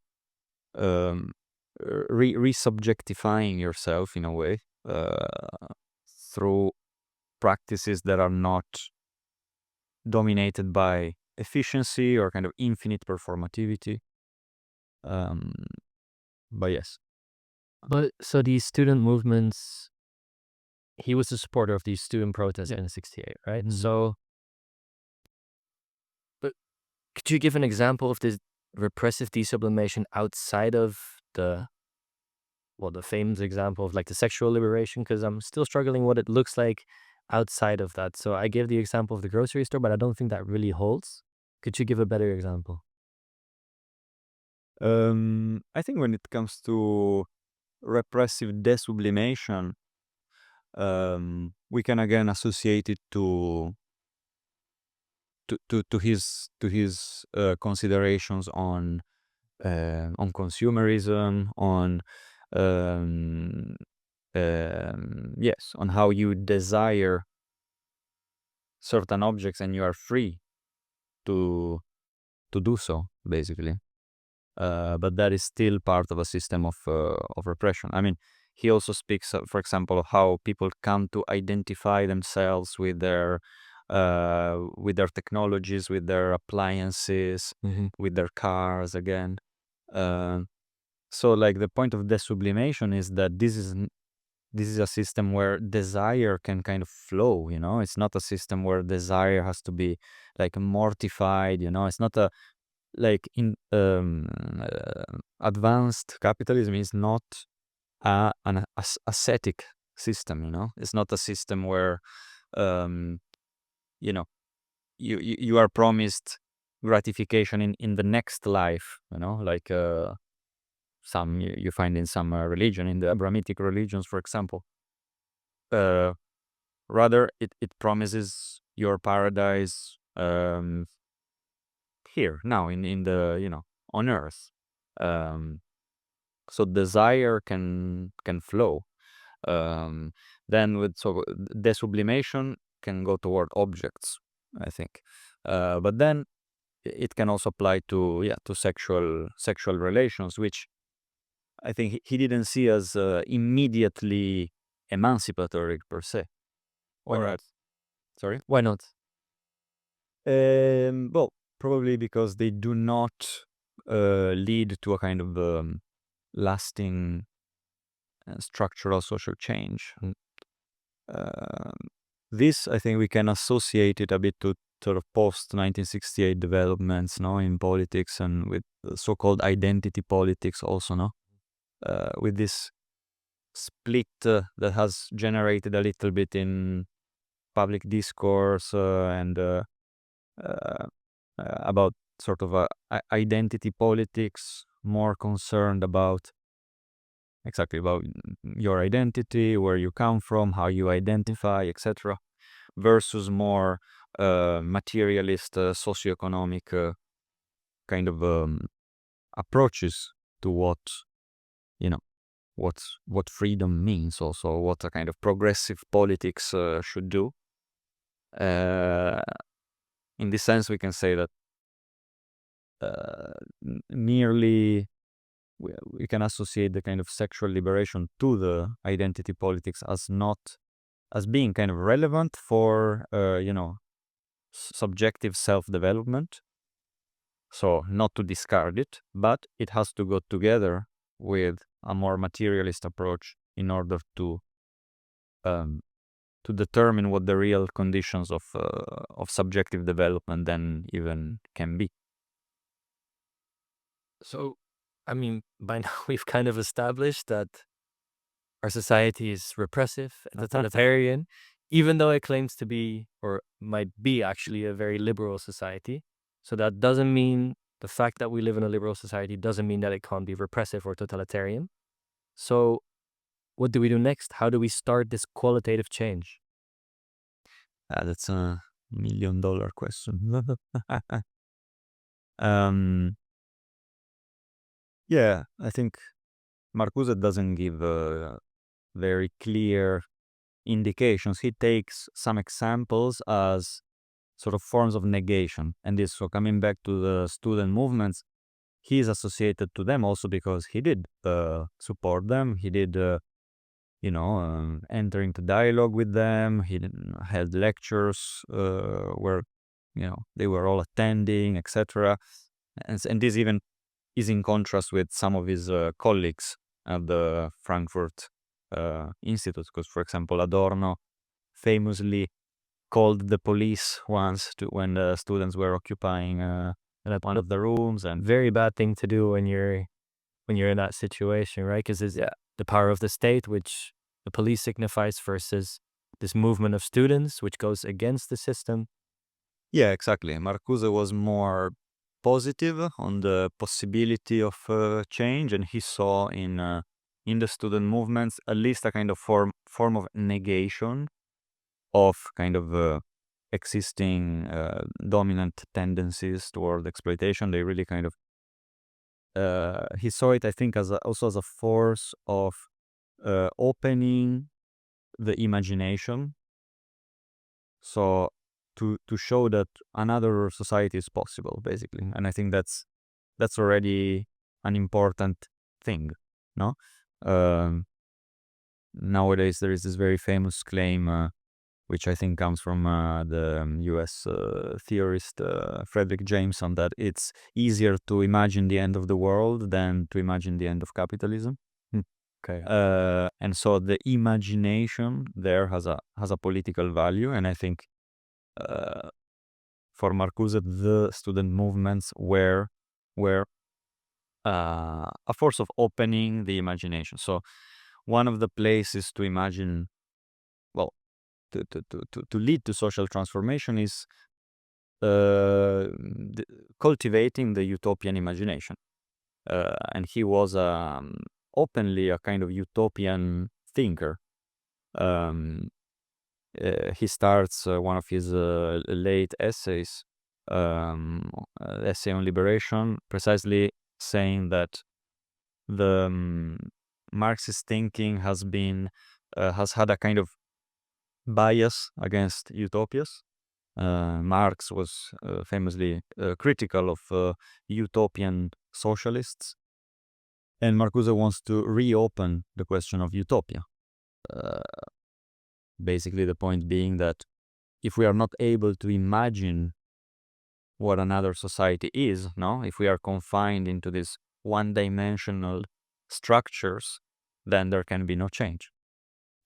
[SPEAKER 2] re-subjectifying yourself in a way through practices that are not dominated by efficiency or kind of infinite performativity. But yes.
[SPEAKER 1] But so these student movements, he was a supporter of these student protests in '68, right?
[SPEAKER 2] Mhm.
[SPEAKER 1] So, but could you give an example of this repressive desublimation outside of the the famous example of like the sexual liberation, because I'm still struggling what it looks like outside of that. So I gave the example of the grocery store, but I don't think that really holds. Could you give a better example?
[SPEAKER 2] I think when it comes to repressive desublimation, we can again associate it to his considerations on consumerism, on um, yes, on how you desire certain objects and you are free to do so, basically. But that is still part of a system of repression. I mean, he also speaks, for example, of how people come to identify themselves with their technologies, with their appliances, with their cars again. Uh, so, like, the point of desublimation is that this is a system where desire can kind of flow. It's not a system where desire has to be like mortified. It's not a like in advanced capitalism is not an ascetic system. It's not a system where um, you know you are promised gratification in the next life, like some you find in some religion, in the Abrahamic religions, for example. Rather, it promises your paradise here now in the on earth. um so desire can flow. um then with so desublimation can go toward objects, I think. But then it can also apply to sexual relations, which I think he didn't see as immediately emancipatory per se.
[SPEAKER 1] Why
[SPEAKER 2] Or
[SPEAKER 1] not?
[SPEAKER 2] sorry.
[SPEAKER 1] Why not?
[SPEAKER 2] Well, probably because they do not lead to a kind of lasting structural social change. Uh, this, I think, we can associate it a bit to sort of post 1968 developments, in politics, and with the so-called identity politics, also, with this split that has generated a little bit in public discourse and about sort of identity politics, more concerned about exactly about your identity, where you come from, how you identify, etc., versus more materialist, socioeconomic kind of approaches to you know what freedom means, also what a kind of progressive politics should do. Uh, in this sense, we can say that nearly we can associate the kind of sexual liberation to the identity politics as not as being kind of relevant for subjective self-development. So not to discard it, but it has to go together with a more materialist approach in order um, to determine what the real conditions of subjective development then even can be.
[SPEAKER 1] So, I mean, by now we've kind of established that our society is repressive and totalitarian, even though it claims to be, or might be actually, a very liberal society. So that doesn't mean the fact that we live in a liberal society doesn't mean that it can't be repressive or totalitarian. So what do we do next? How do we start this qualitative change?
[SPEAKER 2] That's a $1 million question. um, yeah, I think Marcuse doesn't give very clear indications. He takes some examples as sort of forms of negation. And this, so coming back to the student movements, he is associated to them also because he did support them. He did, enter into dialogue with them. He held lectures where, they were all attending, etc. And this even is in contrast with some of his colleagues at the Frankfurt Institute. Because, for example, Adorno famously called the police once when the students were occupying one of the rooms. And
[SPEAKER 1] Very bad thing to do when you're in that situation, right? Because the power of the state, which the police signifies, versus this movement of students, which goes against the system.
[SPEAKER 2] Yeah, exactly. Marcuse was more positive on the possibility of change, and he saw in the student movements at least a kind of form of negation of kind of existing dominant tendencies toward exploitation. They really kind of he saw it, I think, as also as a force of opening the imagination. So to show that another society is possible, basically. And I think that's already an important thing, no? Um, Nowadays there is this very famous claim, which I think comes from the U.S. Theorist Frederick Jameson, that it's easier to imagine the end of the world than to imagine the end of capitalism.
[SPEAKER 1] Okay.
[SPEAKER 2] And so the imagination there has a political value, and I think for Marcuse, the student movements were a force of opening the imagination. So one of the places to imagine, well, to lead to social transformation is cultivating the utopian imagination. And he was openly a kind of utopian thinker. He starts one of his late essays, essay on liberation, precisely saying that the Marxist thinking has had a kind of bias against utopias. Marx was famously critical of utopian socialists, and Marcuse wants to reopen the question of utopia. Basically, the point being that if we are not able to imagine what another society is, no, if we are confined into these one-dimensional structures, then there can be no change.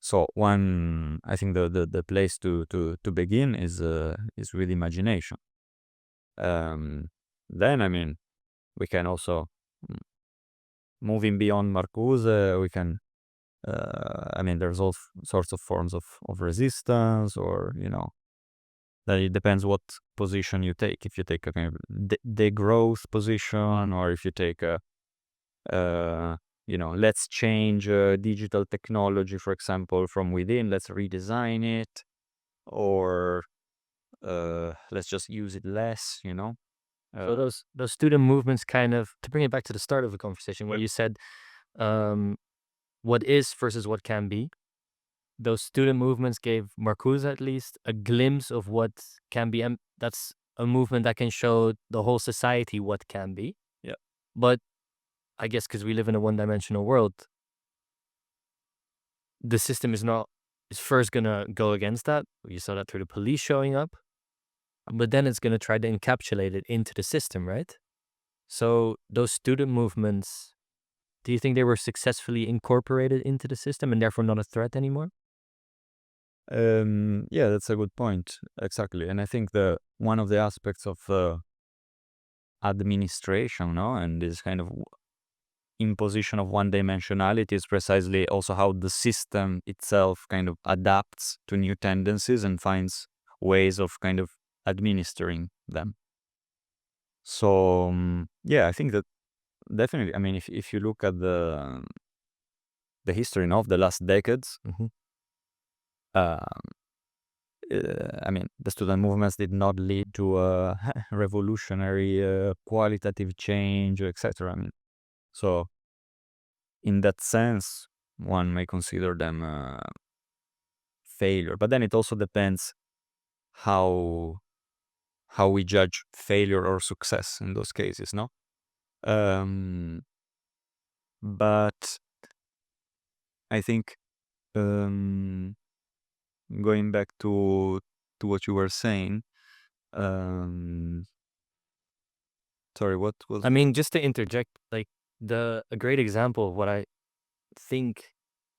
[SPEAKER 2] So I think the place to begin is with imagination. Then I mean, we can also, moving beyond Marcuse, we can. I mean, there's all sorts of forms of resistance, or that it depends what position you take. If you take a kind of degrowth position, or if you take a let's change digital technology, for example, from within, let's redesign it, or let's just use it less,
[SPEAKER 1] So those student movements, kind of, to bring it back to the start of the conversation where you said what is versus what can be. Those student movements gave Marcuse at least a glimpse of what can be, and that's a movement that can show the whole society what can be.
[SPEAKER 2] Yeah.
[SPEAKER 1] But I guess because we live in a one-dimensional world, the system is first gonna go against that. You saw that through the police showing up, but then it's gonna try to encapsulate it into the system, right? So those student movements, do you think they were successfully incorporated into the system and therefore not a threat anymore?
[SPEAKER 2] Yeah, that's a good point. Exactly. And I think one of the aspects of administration, no, and this kind of imposition of one-dimensionality is precisely also how the system itself kind of adapts to new tendencies and finds ways of kind of administering them. So yeah, I think that definitely. I mean, if you look at the history of the last decades, I mean, the student movements did not lead to a revolutionary qualitative change, etc. I mean, so in that sense, one may consider them failure. But then it also depends how we judge failure or success in those cases, no? But I think going back to what you were saying, sorry, what was?
[SPEAKER 1] I mean, just to interject, like a great example of what I think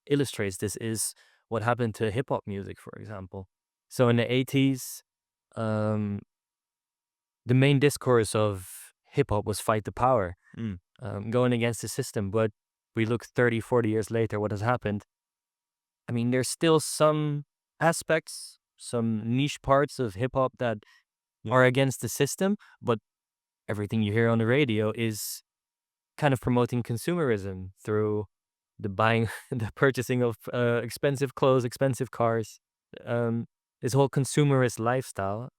[SPEAKER 1] illustrates this is what happened to hip hop music, for example. So in the 80s, the main discourse of hip hop was fight the power, going against the system. But we look 30, 40 years later, what has happened, I mean, there's still some aspects, some niche parts of hip hop that
[SPEAKER 2] Yeah.
[SPEAKER 1] are against the system, but everything you hear on the radio is kind of promoting consumerism through the buying, the purchasing of expensive clothes, expensive cars, um, this whole consumerist lifestyle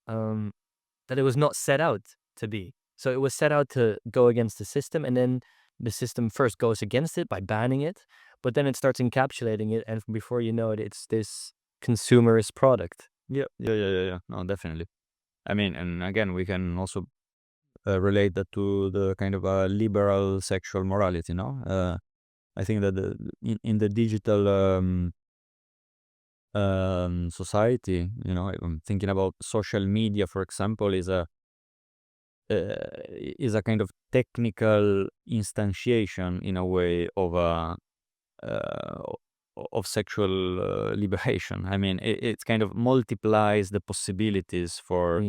[SPEAKER 1] um, that it was not set out to be. So it was set out to go against the system, and then the system first goes against it by banning it, but then it starts encapsulating it, and before you know it, it's this consumerist product.
[SPEAKER 2] Yeah. No, definitely. I mean, and again, we can also relate that to the kind of liberal sexual morality, no? I think that in the digital society, I'm thinking about social media, for example, is a kind of technical instantiation in a way of uh, of sexual liberation. I mean, it kind of multiplies the possibilities for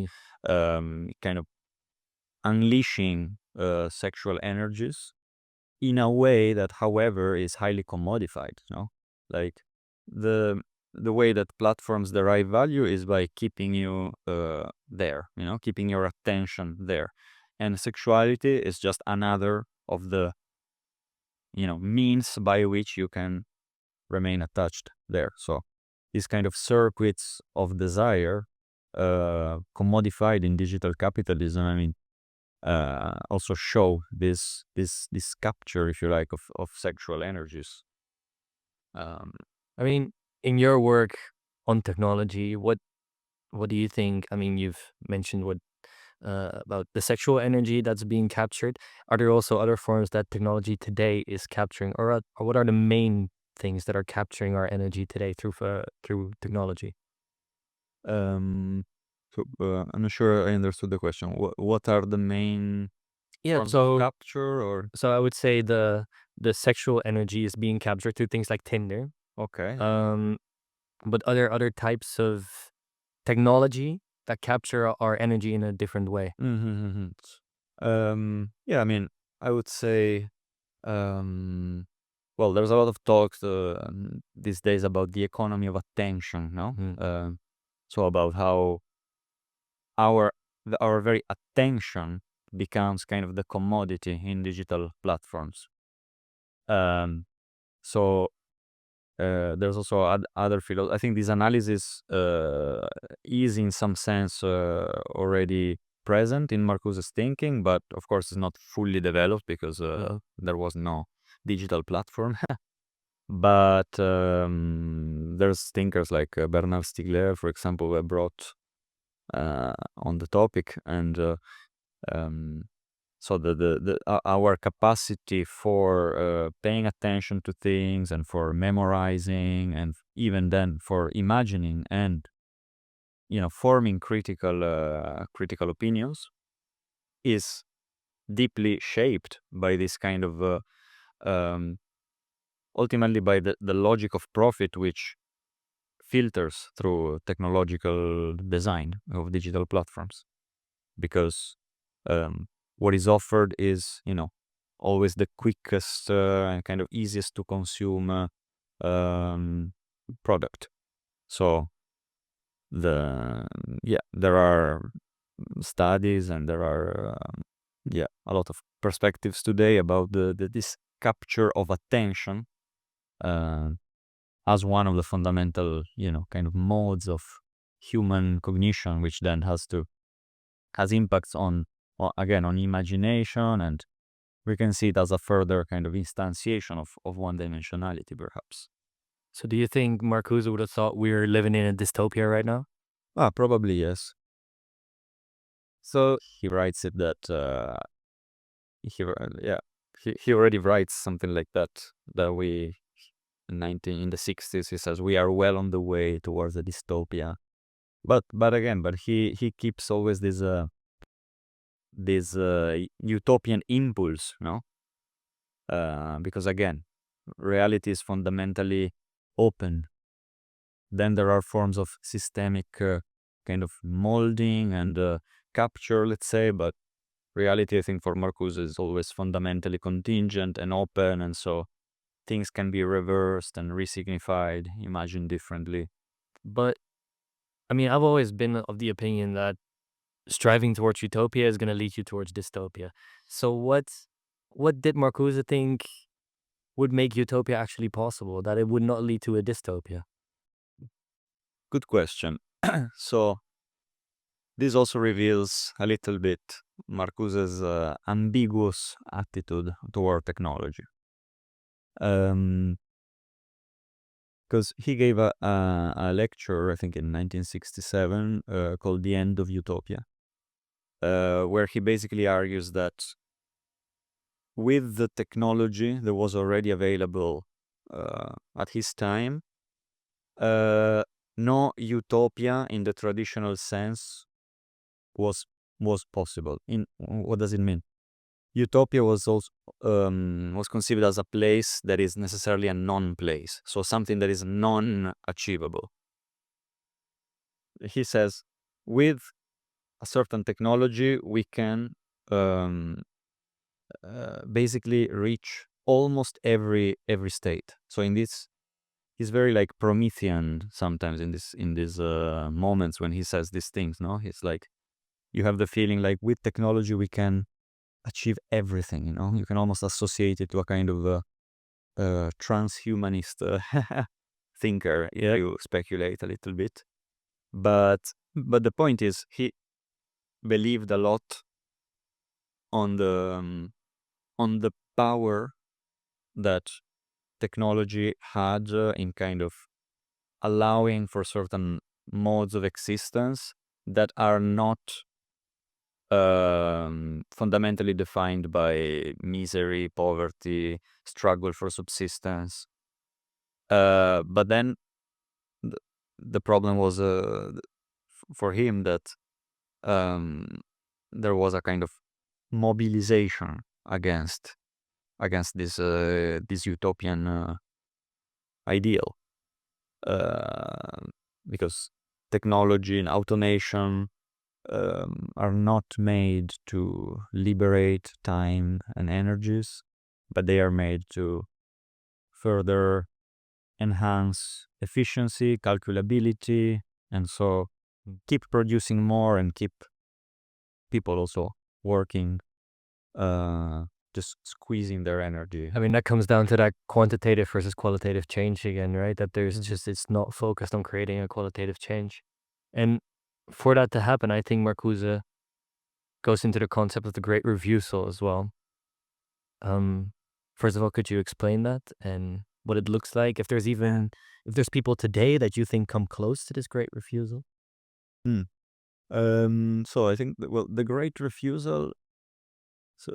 [SPEAKER 1] Mm.
[SPEAKER 2] kind of unleashing sexual energies in a way that, however, is highly commodified. Like the the way that platforms derive value is by keeping you there, keeping your attention there, and sexuality is just another of the means by which you can remain attached there. So these kind of circuits of desire, commodified in digital capitalism, I mean, also show this capture, if you like, of sexual energies. Um,
[SPEAKER 1] I mean, in your work on technology, what do you think? I mean, you've mentioned what about the sexual energy that's being captured. Are there also other forms that technology today is capturing, or what are the main things that are capturing our energy today through technology?
[SPEAKER 2] um, I'm not sure I understood the question. What are the main
[SPEAKER 1] Yeah,
[SPEAKER 2] forms of
[SPEAKER 1] so
[SPEAKER 2] capture, or
[SPEAKER 1] so I would say the sexual energy is being captured through things like Tinder.
[SPEAKER 2] okay?
[SPEAKER 1] Um, but other types of technology that capture our energy in a different way.
[SPEAKER 2] Mm-hmm. Yeah, I mean, I would say, um, well, there's a lot of talks these days about the economy of attention, no?
[SPEAKER 1] Mm.
[SPEAKER 2] So about how our our very attention becomes kind of the commodity in digital platforms. Um, so there's also other fields. I think this analysis is in some sense already present in Marcuse's thinking, but of course it's not fully developed because
[SPEAKER 1] Mhm.
[SPEAKER 2] there was no digital platform. But there's thinkers like Bernard Stiegler, for example, who brought on the topic, and um, so our capacity for paying attention to things and for memorizing and even then for imagining and forming critical opinions is deeply shaped by this kind of um, ultimately by the logic of profit, which filters through technological design of digital platforms, because um, what is offered is always the quickest and kind of easiest to consume um, product. So there are studies, and there are a lot of perspectives today about this capture of attention uh, as one of the fundamental kind of modes of human cognition, which then has impacts again on imagination, and we can see it as a further kind of instantiation of one dimensionality, perhaps.
[SPEAKER 1] So do you think Marcuse would have thought we're living in a dystopia right now?
[SPEAKER 2] Probably yes. So he writes it that yeah, he already writes something like that we in the 60s he says we are well on the way towards a dystopia. But again, he keeps always this utopian impulse, no? Because again, reality is fundamentally open. Then there are forms of systemic kind of molding and capture, let's say, but reality, I think, for Marcuse is always fundamentally contingent and open, and so things can be reversed and resignified, imagined differently.
[SPEAKER 1] But I mean, I've always been of the opinion that striving towards utopia is going to lead you towards dystopia. So what did Marcuse think would make utopia actually possible, that it would not lead to a dystopia?
[SPEAKER 2] Good question. So this also reveals a little bit Marcuse's ambiguous attitude toward technology. Because he gave a lecture, I think in 1967, called The End of Utopia, where he basically argues that with the technology that was already available at his time, no utopia in the traditional sense was possible. In what does it mean? Utopia was also was conceived as a place that is necessarily a non-place, so something that is non-achievable. He says, with a certain technology, we can basically reach almost every state. So in this, he's very like Promethean sometimes in these moments when he says these things. No, he's like, you have the feeling like with technology we can achieve everything. You know, you can almost associate it to a kind of transhumanist thinker. Yeah, you speculate a little bit, but the point is he believed a lot on the power that technology had in kind of allowing for certain modes of existence that are not fundamentally defined by misery, poverty, struggle for subsistence. But then the problem was for him that there was a kind of mobilization against this utopian ideal, because technology and automation are not made to liberate time and energies, but they are made to further enhance efficiency, calculability, and so keep producing more and keep people also working, just squeezing their energy.
[SPEAKER 1] I mean, that comes down to that quantitative versus qualitative change again, right? That there's just, it's not focused on creating a qualitative change. And for that to happen, I think Marcuse goes into the concept of the Great Refusal as well. First of all, could you explain that and what it looks like? If there's people today that you think come close to this Great Refusal?
[SPEAKER 2] Hmm. So I think the Great Refusal. So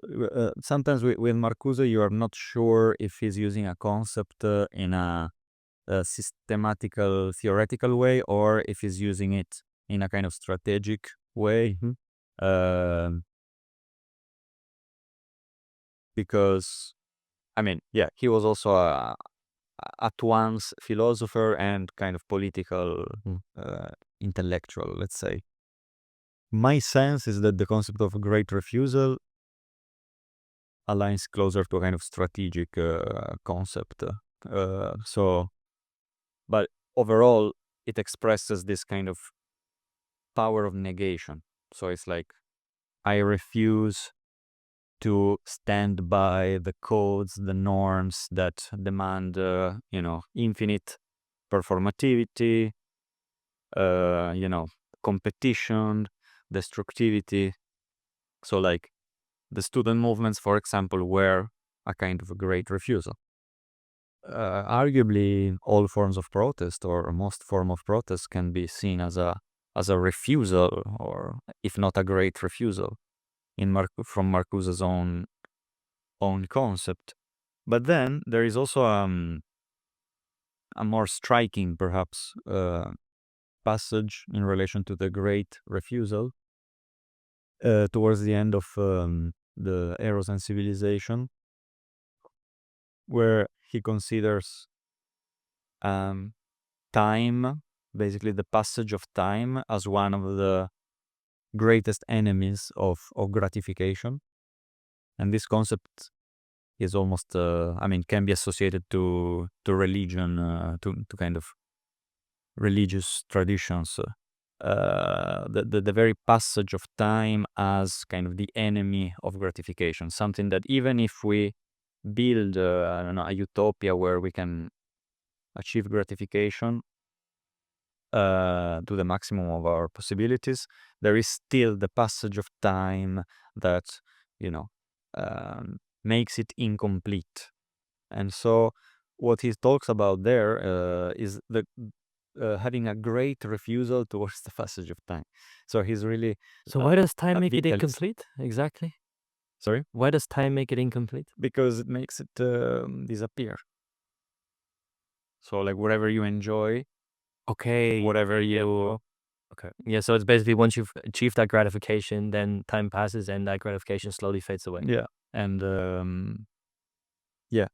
[SPEAKER 2] sometimes with Marcuse, you are not sure if he's using a concept in a systematical, theoretical way, or if he's using it in a kind of strategic way. Um, because, I mean, yeah, he was also at once philosopher and kind of political intellectual, let's say. My sense is that the concept of a Great Refusal aligns closer to a kind of strategic concept. So, but overall, it expresses this kind of power of negation. So it's like, I refuse to stand by the codes, the norms that demand, infinite performativity, competition, destructivity. So like the student movements, for example, were a kind of a Great Refusal. Arguably, all forms of protest, or most form of protest, can be seen as a refusal, or if not a great refusal, from Marcuse's own concept. But then there is also a more striking, perhaps, passage in relation to the Great Refusal towards the end of the Eros and Civilization, where he considers time, basically the passage of time, as one of the greatest enemies of gratification. And this concept is almost, can be associated to religion, to kind of religious traditions. The very passage of time as kind of the enemy of gratification, something that even if we build, I don't know, a utopia where we can achieve gratification to the maximum of our possibilities, there is still the passage of time that, you know, makes it incomplete. And so what he talks about there is the having a great refusal towards the passage of time. So he's really
[SPEAKER 1] So why does time
[SPEAKER 2] a
[SPEAKER 1] make it
[SPEAKER 2] vitalist.
[SPEAKER 1] incomplete? Exactly.
[SPEAKER 2] Sorry?
[SPEAKER 1] Why does time make it incomplete?
[SPEAKER 2] Because it makes it disappear. So like whatever you enjoy,
[SPEAKER 1] Okay.
[SPEAKER 2] whatever you
[SPEAKER 1] Okay. Yeah, so it's basically once you've achieved that gratification, then time passes and that gratification slowly fades away.
[SPEAKER 2] yeah. And yeah,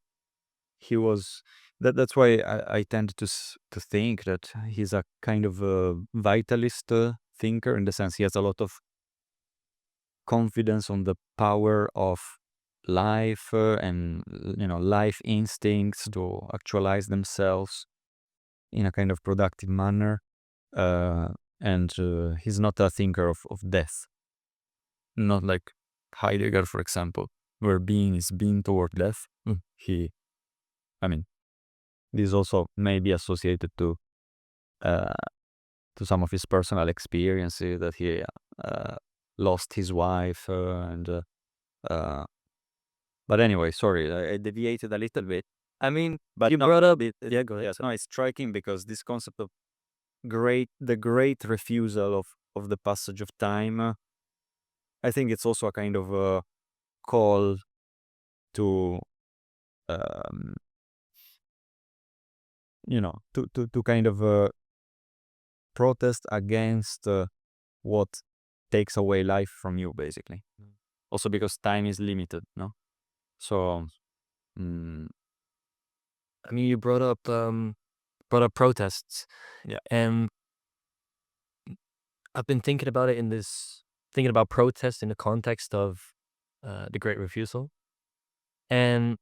[SPEAKER 2] he was that's why I tend to think that he's a kind of a vitalist thinker, in the sense he has a lot of confidence on the power of life and life instincts to actualize themselves in a kind of productive manner, uh, and he's not a thinker of death, not like Heidegger, for example, where being is being toward death. He I mean this also may be associated uh, to some of his personal experiences, that he lost his wife uh, but anyway, sorry, I deviated a little bit. I mean, but
[SPEAKER 1] You
[SPEAKER 2] no,
[SPEAKER 1] brought up yeah, go ahead.
[SPEAKER 2] yes, no, it's striking because this concept of the great refusal of the passage of time, I think it's also a kind of a call to um, to kind of protest against what takes away life from you, basically. Also because time is limited, no? So, mm,
[SPEAKER 1] I mean, you brought up protests.
[SPEAKER 2] yeah.
[SPEAKER 1] And I've been thinking about it thinking about protests in the context of the Great Refusal. And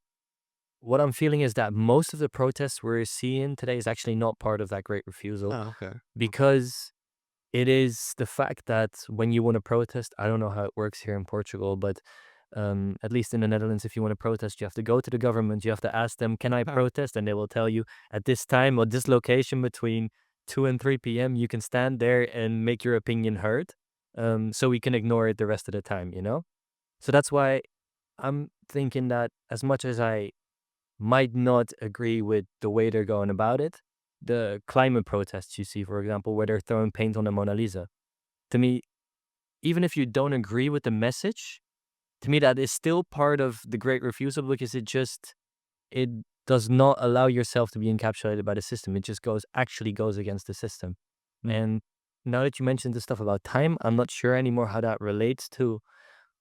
[SPEAKER 1] what I'm feeling is that most of the protests we're seeing today is actually not part of that Great Refusal,
[SPEAKER 2] Okay.
[SPEAKER 1] because it is the fact that when you want to protest, I don't know how it works here in Portugal, but at least in the Netherlands, if you want to protest, you have to go to the government, you have to ask them, can I protest? And they will tell you at this time or this location between 2 and 3 p.m., you can stand there and make your opinion heard. So we can ignore it the rest of the time, you know? So that's why I'm thinking that as much as I might not agree with the way they're going about it, the climate protests you see, for example, where they're throwing paint on the Mona Lisa, to me, even if you don't agree with the message, to me that is still part of the Great Refusal, because it does not allow yourself to be encapsulated by the system. It just actually goes against the system. And now that you mentioned the stuff about time, I'm not sure anymore how that relates to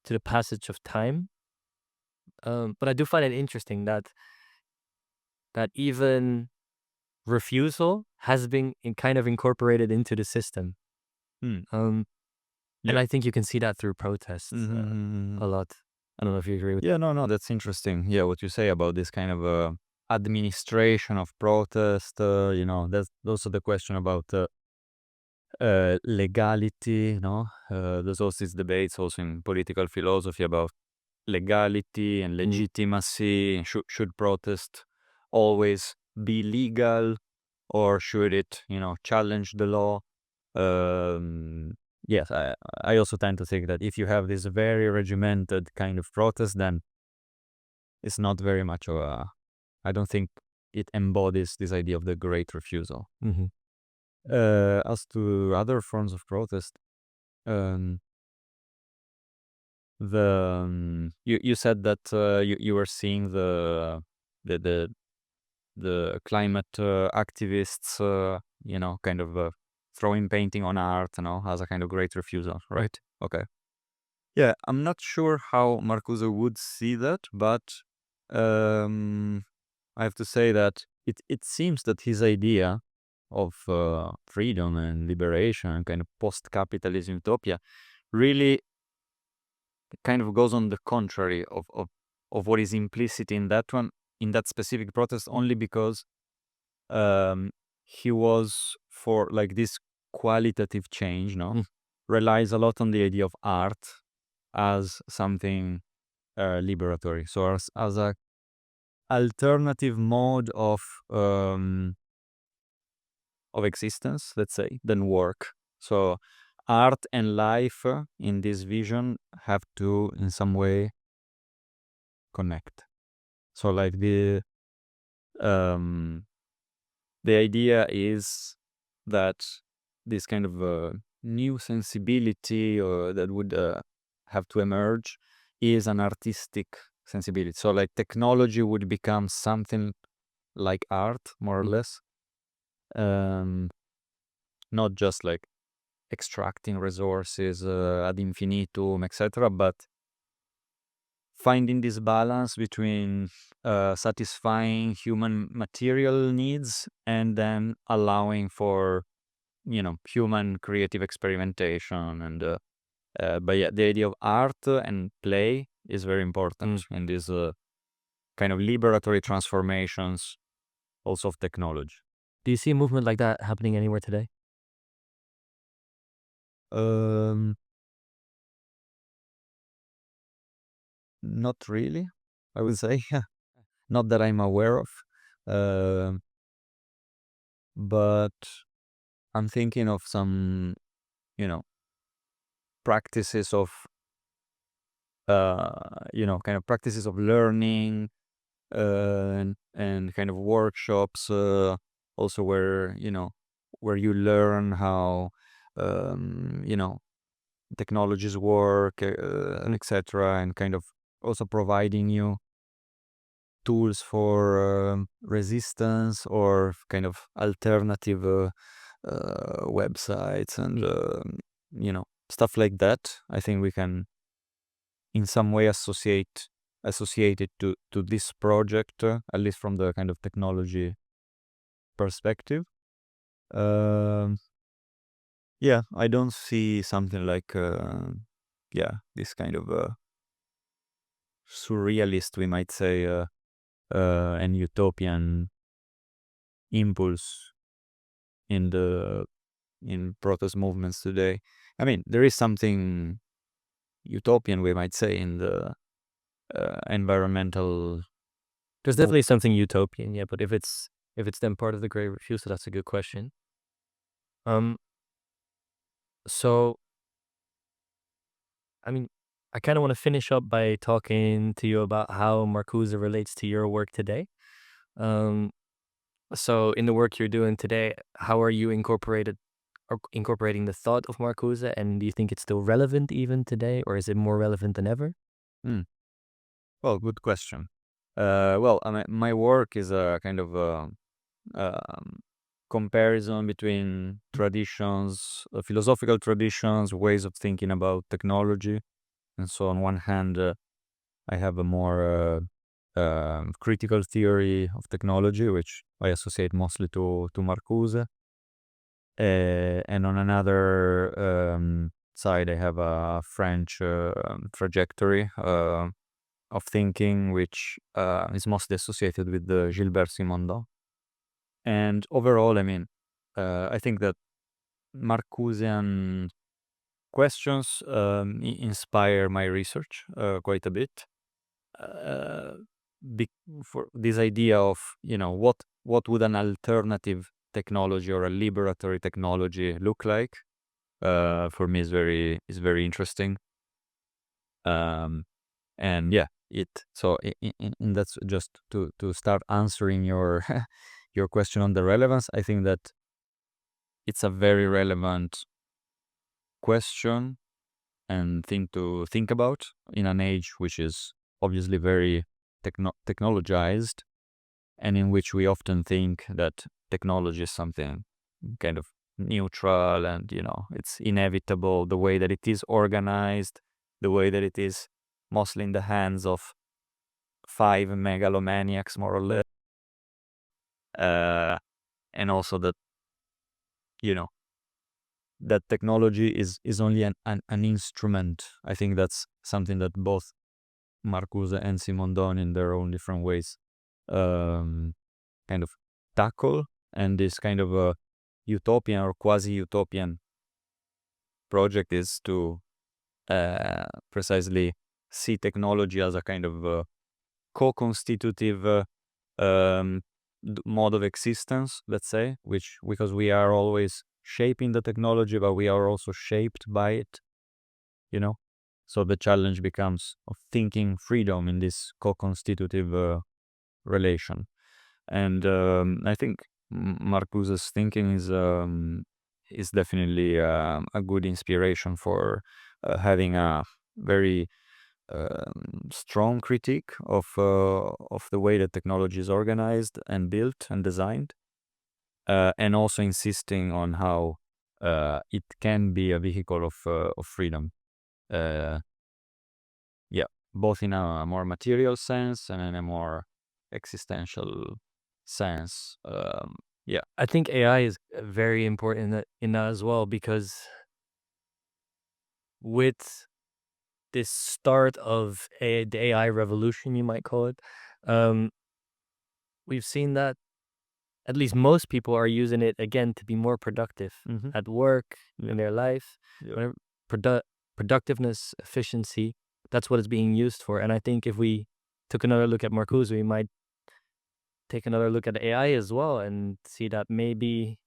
[SPEAKER 1] the passage of time. But I do find it interesting that even refusal has been kind of incorporated into the system.
[SPEAKER 2] Hmm.
[SPEAKER 1] And
[SPEAKER 2] Yeah.
[SPEAKER 1] I think you can see that through protests a lot. I don't know if you agree with
[SPEAKER 2] Yeah, no, that's interesting. Yeah, what you say about this kind of administration of protest, that's also the question about legality, no? There's also these debates also in political philosophy about legality and legitimacy. Should protest always be legal, or should it, challenge the law? Yes, I also tend to think that if you have this very regimented kind of protest, then it's not very much of I don't think it embodies this idea of the great refusal. As to other forms of protest, um, you said that you were seeing the the the climate activists, kind of throwing painting on art, as a kind of great refusal, right? Okay. Yeah, I'm not sure how Marcuse would see that, but um, I have to say that it seems that his idea of freedom and liberation and kind of post-capitalism utopia really kind of goes on the contrary of what is implicit in that one, in that specific protest, only because um, he was for like this qualitative change, no? Relies a lot on the idea of art as something liberatory. So as a alternative mode of existence, let's say, than work. So art and life in this vision have to, in some way, connect. So like um, the idea is that this kind of new sensibility that would have to emerge is an artistic sensibility. So like technology would become something like art, more or less. Not just like extracting resources ad infinitum, etc., but finding this balance between satisfying human material needs and then allowing for human creative experimentation and but yeah, the idea of art and play is very important in these kind of liberatory transformations also of technology.
[SPEAKER 1] Do you see a movement like that happening anywhere today?
[SPEAKER 2] um Not really, I would say. Not that I'm aware of. Um but I'm thinking of some, you know, practices of, kind of practices of learning, and kind of workshops, also where, where you learn how, um, you know, technologies work, and etc., and kind of also providing you tools for resistance or kind of alternative websites and stuff like that. I think we can in some way associate it to this project, at least from the kind of technology perspective. Um, yeah, I don't see something like this kind of surrealist, we might say, and utopian impulse in the in protest movements today. I mean, there is something utopian, we might say, in the environmental.
[SPEAKER 1] There's definitely something utopian, yeah, but if it's then part of the Great Refusal, that's a good question. Um, so I mean, I kind of want to finish up by talking to you about how Marcuse relates to your work today. Um, so in the work you're doing today, how are you incorporating the thought of Marcuse, and do you think it's still relevant even today, or is it more relevant than ever?
[SPEAKER 2] Hmm. Well, good question. Well, I mean, my work is a kind of um, comparison between traditions, philosophical traditions, ways of thinking about technology. And so, on one hand, I have a more critical theory of technology, which I associate mostly to Marcuse. And on another side, I have a French trajectory of thinking, which is mostly associated with the Gilbert Simondon. And overall, I mean, I think that Marcusean questions inspire my research quite a bit. Uh, for this idea of, what would an alternative technology or a liberatory technology look like, for me is very interesting. Um, and yeah, and that's just to start answering your your question on the relevance. I think that it's a very relevant question and thing to think about in an age which is obviously very technologized, and in which we often think that technology is something kind of neutral and it's inevitable, the way that it is organized, the way that it is mostly in the hands of five megalomaniacs, more or less, uh, and also that you know that technology is only an instrument. I think that's something that both Marcuse and Simondon, in their own different ways, um, kind of tackle. And this kind of a utopian or quasi-utopian project is to precisely see technology as a kind of co-constitutive mode of existence, let's say, which, because we are always shaping the technology, but we are also shaped by it, you know? So the challenge becomes of thinking freedom in this co-constitutive relation. And I think Marcuse's thinking is definitely a good inspiration for having a very strong critique of the way that technology is organized and built and designed, and also insisting on how it can be a vehicle of freedom. Yeah, both in a more material sense and in a more existential sense. Yeah.
[SPEAKER 1] I think AI is very important in that as well, because with this start of the AI revolution, you might call it, um, we've seen that at least most people are using it again to be more productive
[SPEAKER 2] Mm-hmm.
[SPEAKER 1] at work,
[SPEAKER 2] Yeah.
[SPEAKER 1] in their life.
[SPEAKER 2] Yeah.
[SPEAKER 1] Whatever, productiveness, efficiency, that's what it's being used for. And I think if we took another look at Marcuse, we might take another look at AI as well and see that maybe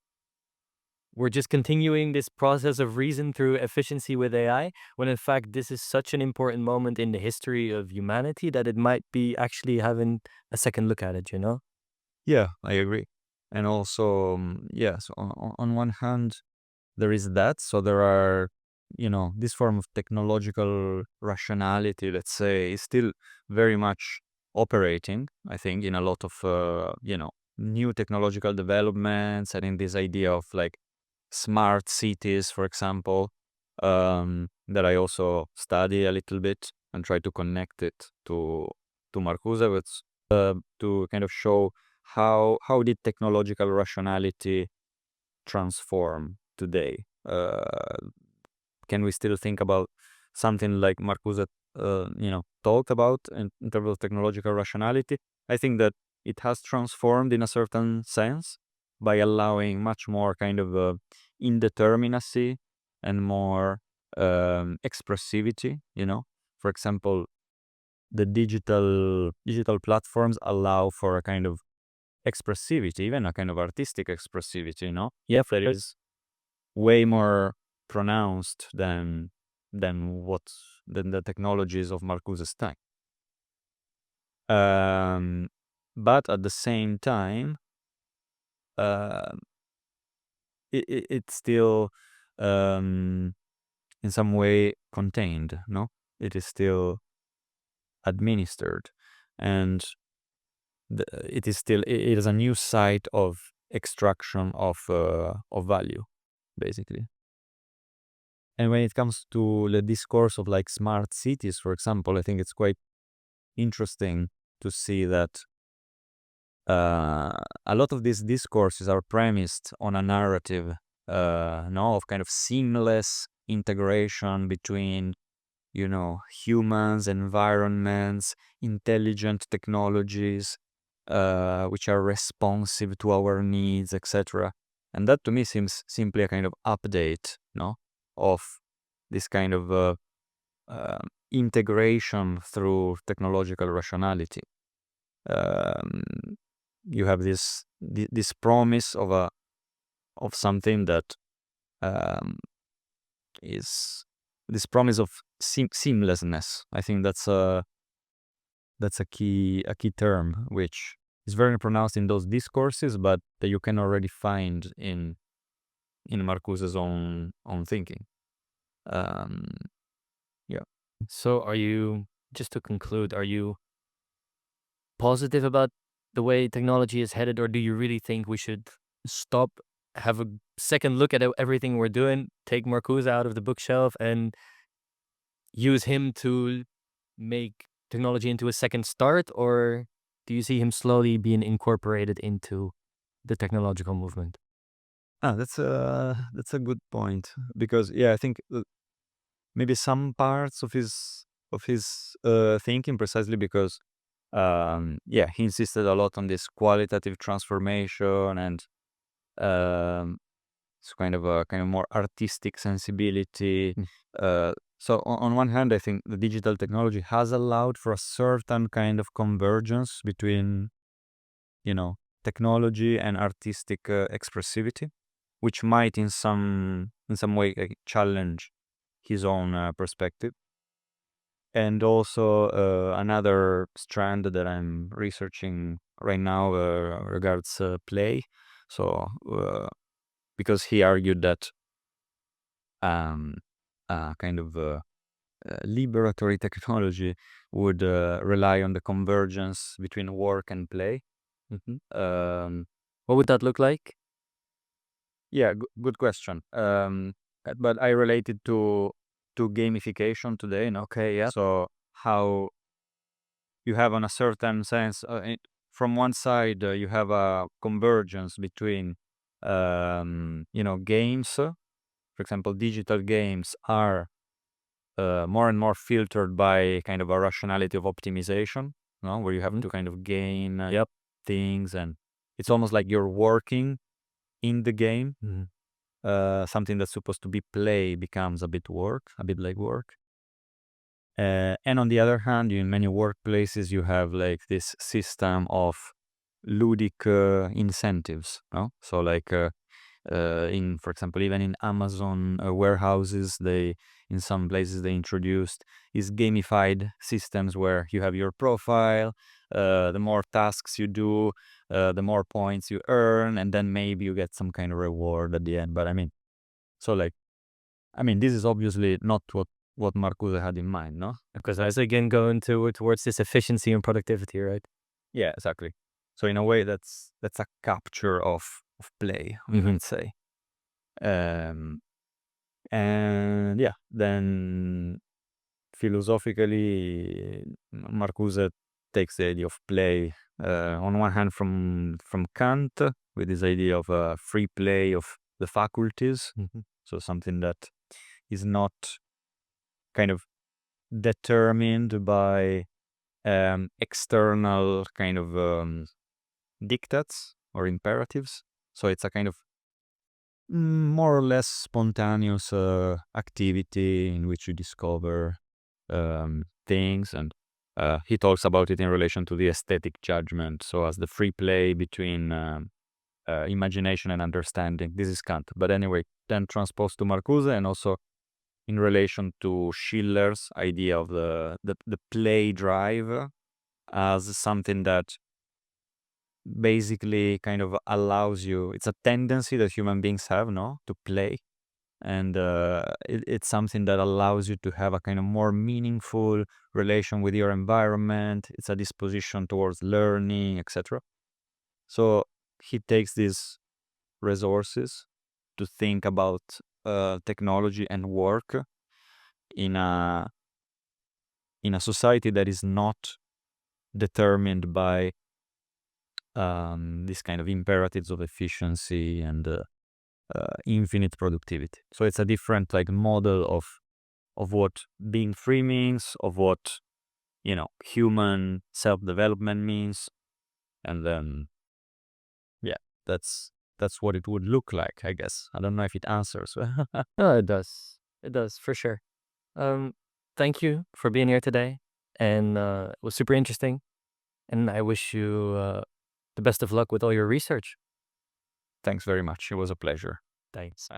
[SPEAKER 1] we're just continuing this process of reason through efficiency with AI, when in fact this is such an important moment in the history of humanity that it might be actually having a second look at it, you know?
[SPEAKER 2] Yeah, I agree. And also, yeah, so on one hand, there is that. So there are, this form of technological rationality, let's say, is still very much operating, I think, in a lot of, new technological developments, and in this idea of like smart cities, for example, that I also study a little bit and try to connect it to Marcuse, but to kind of show how did technological rationality transform today. Can we still think about something like Marcuse, talked about in terms of technological rationality? I think that it has transformed in a certain sense by allowing much more kind of indeterminacy and more expressivity. For example, the digital platforms allow for a kind of expressivity, even a kind of artistic expressivity.
[SPEAKER 1] Yeah,
[SPEAKER 2] That is way more pronounced than the technologies of Marcuse's time. But at the same time, uh, it's still in some way contained. No, it is still administered, and it is a new site of extraction of value, basically. And when it comes to the discourse of like smart cities, for example, I think it's quite interesting to see that a lot of these discourses are premised on a narrative, of kind of seamless integration between, humans, environments, intelligent technologies, which are responsive to our needs, etc. And that to me seems simply a kind of update, of this kind of integration through technological rationality. You have this promise of something that is this promise of seamlessness. I think that's a key term, which is very pronounced in those discourses, but that you can already find in Marcuse's own thinking. Yeah.
[SPEAKER 1] So just to conclude, are you positive about the way technology is headed, or do you really think we should stop, have a second look at everything we're doing, take Marcuse out of the bookshelf and use him to make technology into a second start? Or do you see him slowly being incorporated into the technological movement?
[SPEAKER 2] That's a good point, because yeah, I think maybe some parts of his thinking, precisely because yeah, he insisted a lot on this qualitative transformation, and um, it's kind of more artistic sensibility.
[SPEAKER 1] Mm.
[SPEAKER 2] So on one hand, I think the digital technology has allowed for a certain kind of convergence between, you know, technology and artistic expressivity, which might in some way challenge his own perspective. And also another strand that I'm researching right now regards play. So because he argued that um, kind of liberatory technology would rely on the convergence between work and play.
[SPEAKER 1] Mhm.
[SPEAKER 2] Um,
[SPEAKER 1] What would that look like?
[SPEAKER 2] yeah, good question. But I related to gamification today. No,
[SPEAKER 1] Okay, yeah.
[SPEAKER 2] so how you have, on a certain sense, from one side you have a convergence between games. For example, digital games are more and more filtered by kind of a rationality of optimization, no, where you have
[SPEAKER 1] Mhm.
[SPEAKER 2] to kind of gain
[SPEAKER 1] Yep.
[SPEAKER 2] things, and it's almost like you're working in the game.
[SPEAKER 1] Mhm.
[SPEAKER 2] Something that's supposed to be play becomes a bit like work. And on the other hand, in many workplaces, you have like this system of ludic incentives, no? So like for example, even in Amazon warehouses, in some places they introduced is gamified systems where you have your profile. The more tasks you do, the more points you earn, and then maybe you get some kind of reward at the end. But I mean, so like, I mean, this is obviously not what Marcuse had in mind, no?
[SPEAKER 1] Because I was again going towards this efficiency and productivity, right?
[SPEAKER 2] Yeah, exactly. So in a way, that's a capture of play, we
[SPEAKER 1] Mhm.
[SPEAKER 2] might say. Um, and yeah, then philosophically, Marcuse takes the idea of play on one hand from Kant, with this idea of free play of the faculties.
[SPEAKER 1] Mhm.
[SPEAKER 2] So something that is not kind of determined by external kind of dictates or imperatives. So it's a kind of more or less spontaneous activity in which you discover things, and he talks about it in relation to the aesthetic judgment. So as the free play between imagination and understanding. This is Kant. But anyway, then transposed to Marcuse, and also in relation to Schiller's idea of the play drive as something that basically kind of allows you, it's a tendency that human beings have, no, to play. And it's something that allows you to have a kind of more meaningful relation with your environment. It's a disposition towards learning, etc. So he takes these resources to think about technology and work in a society that is not determined by these kind of imperatives of efficiency and infinite productivity. So it's a different like model of what being free means, of what human self-development means, and then yeah, that's what it would look like, I guess. I don't know if it answers.
[SPEAKER 1] No, it does. It does for sure. Um, Thank you for being here today, and it was super interesting. And I wish you the best of luck with all your research.
[SPEAKER 2] Thanks very much. It was a pleasure.
[SPEAKER 1] Thanks.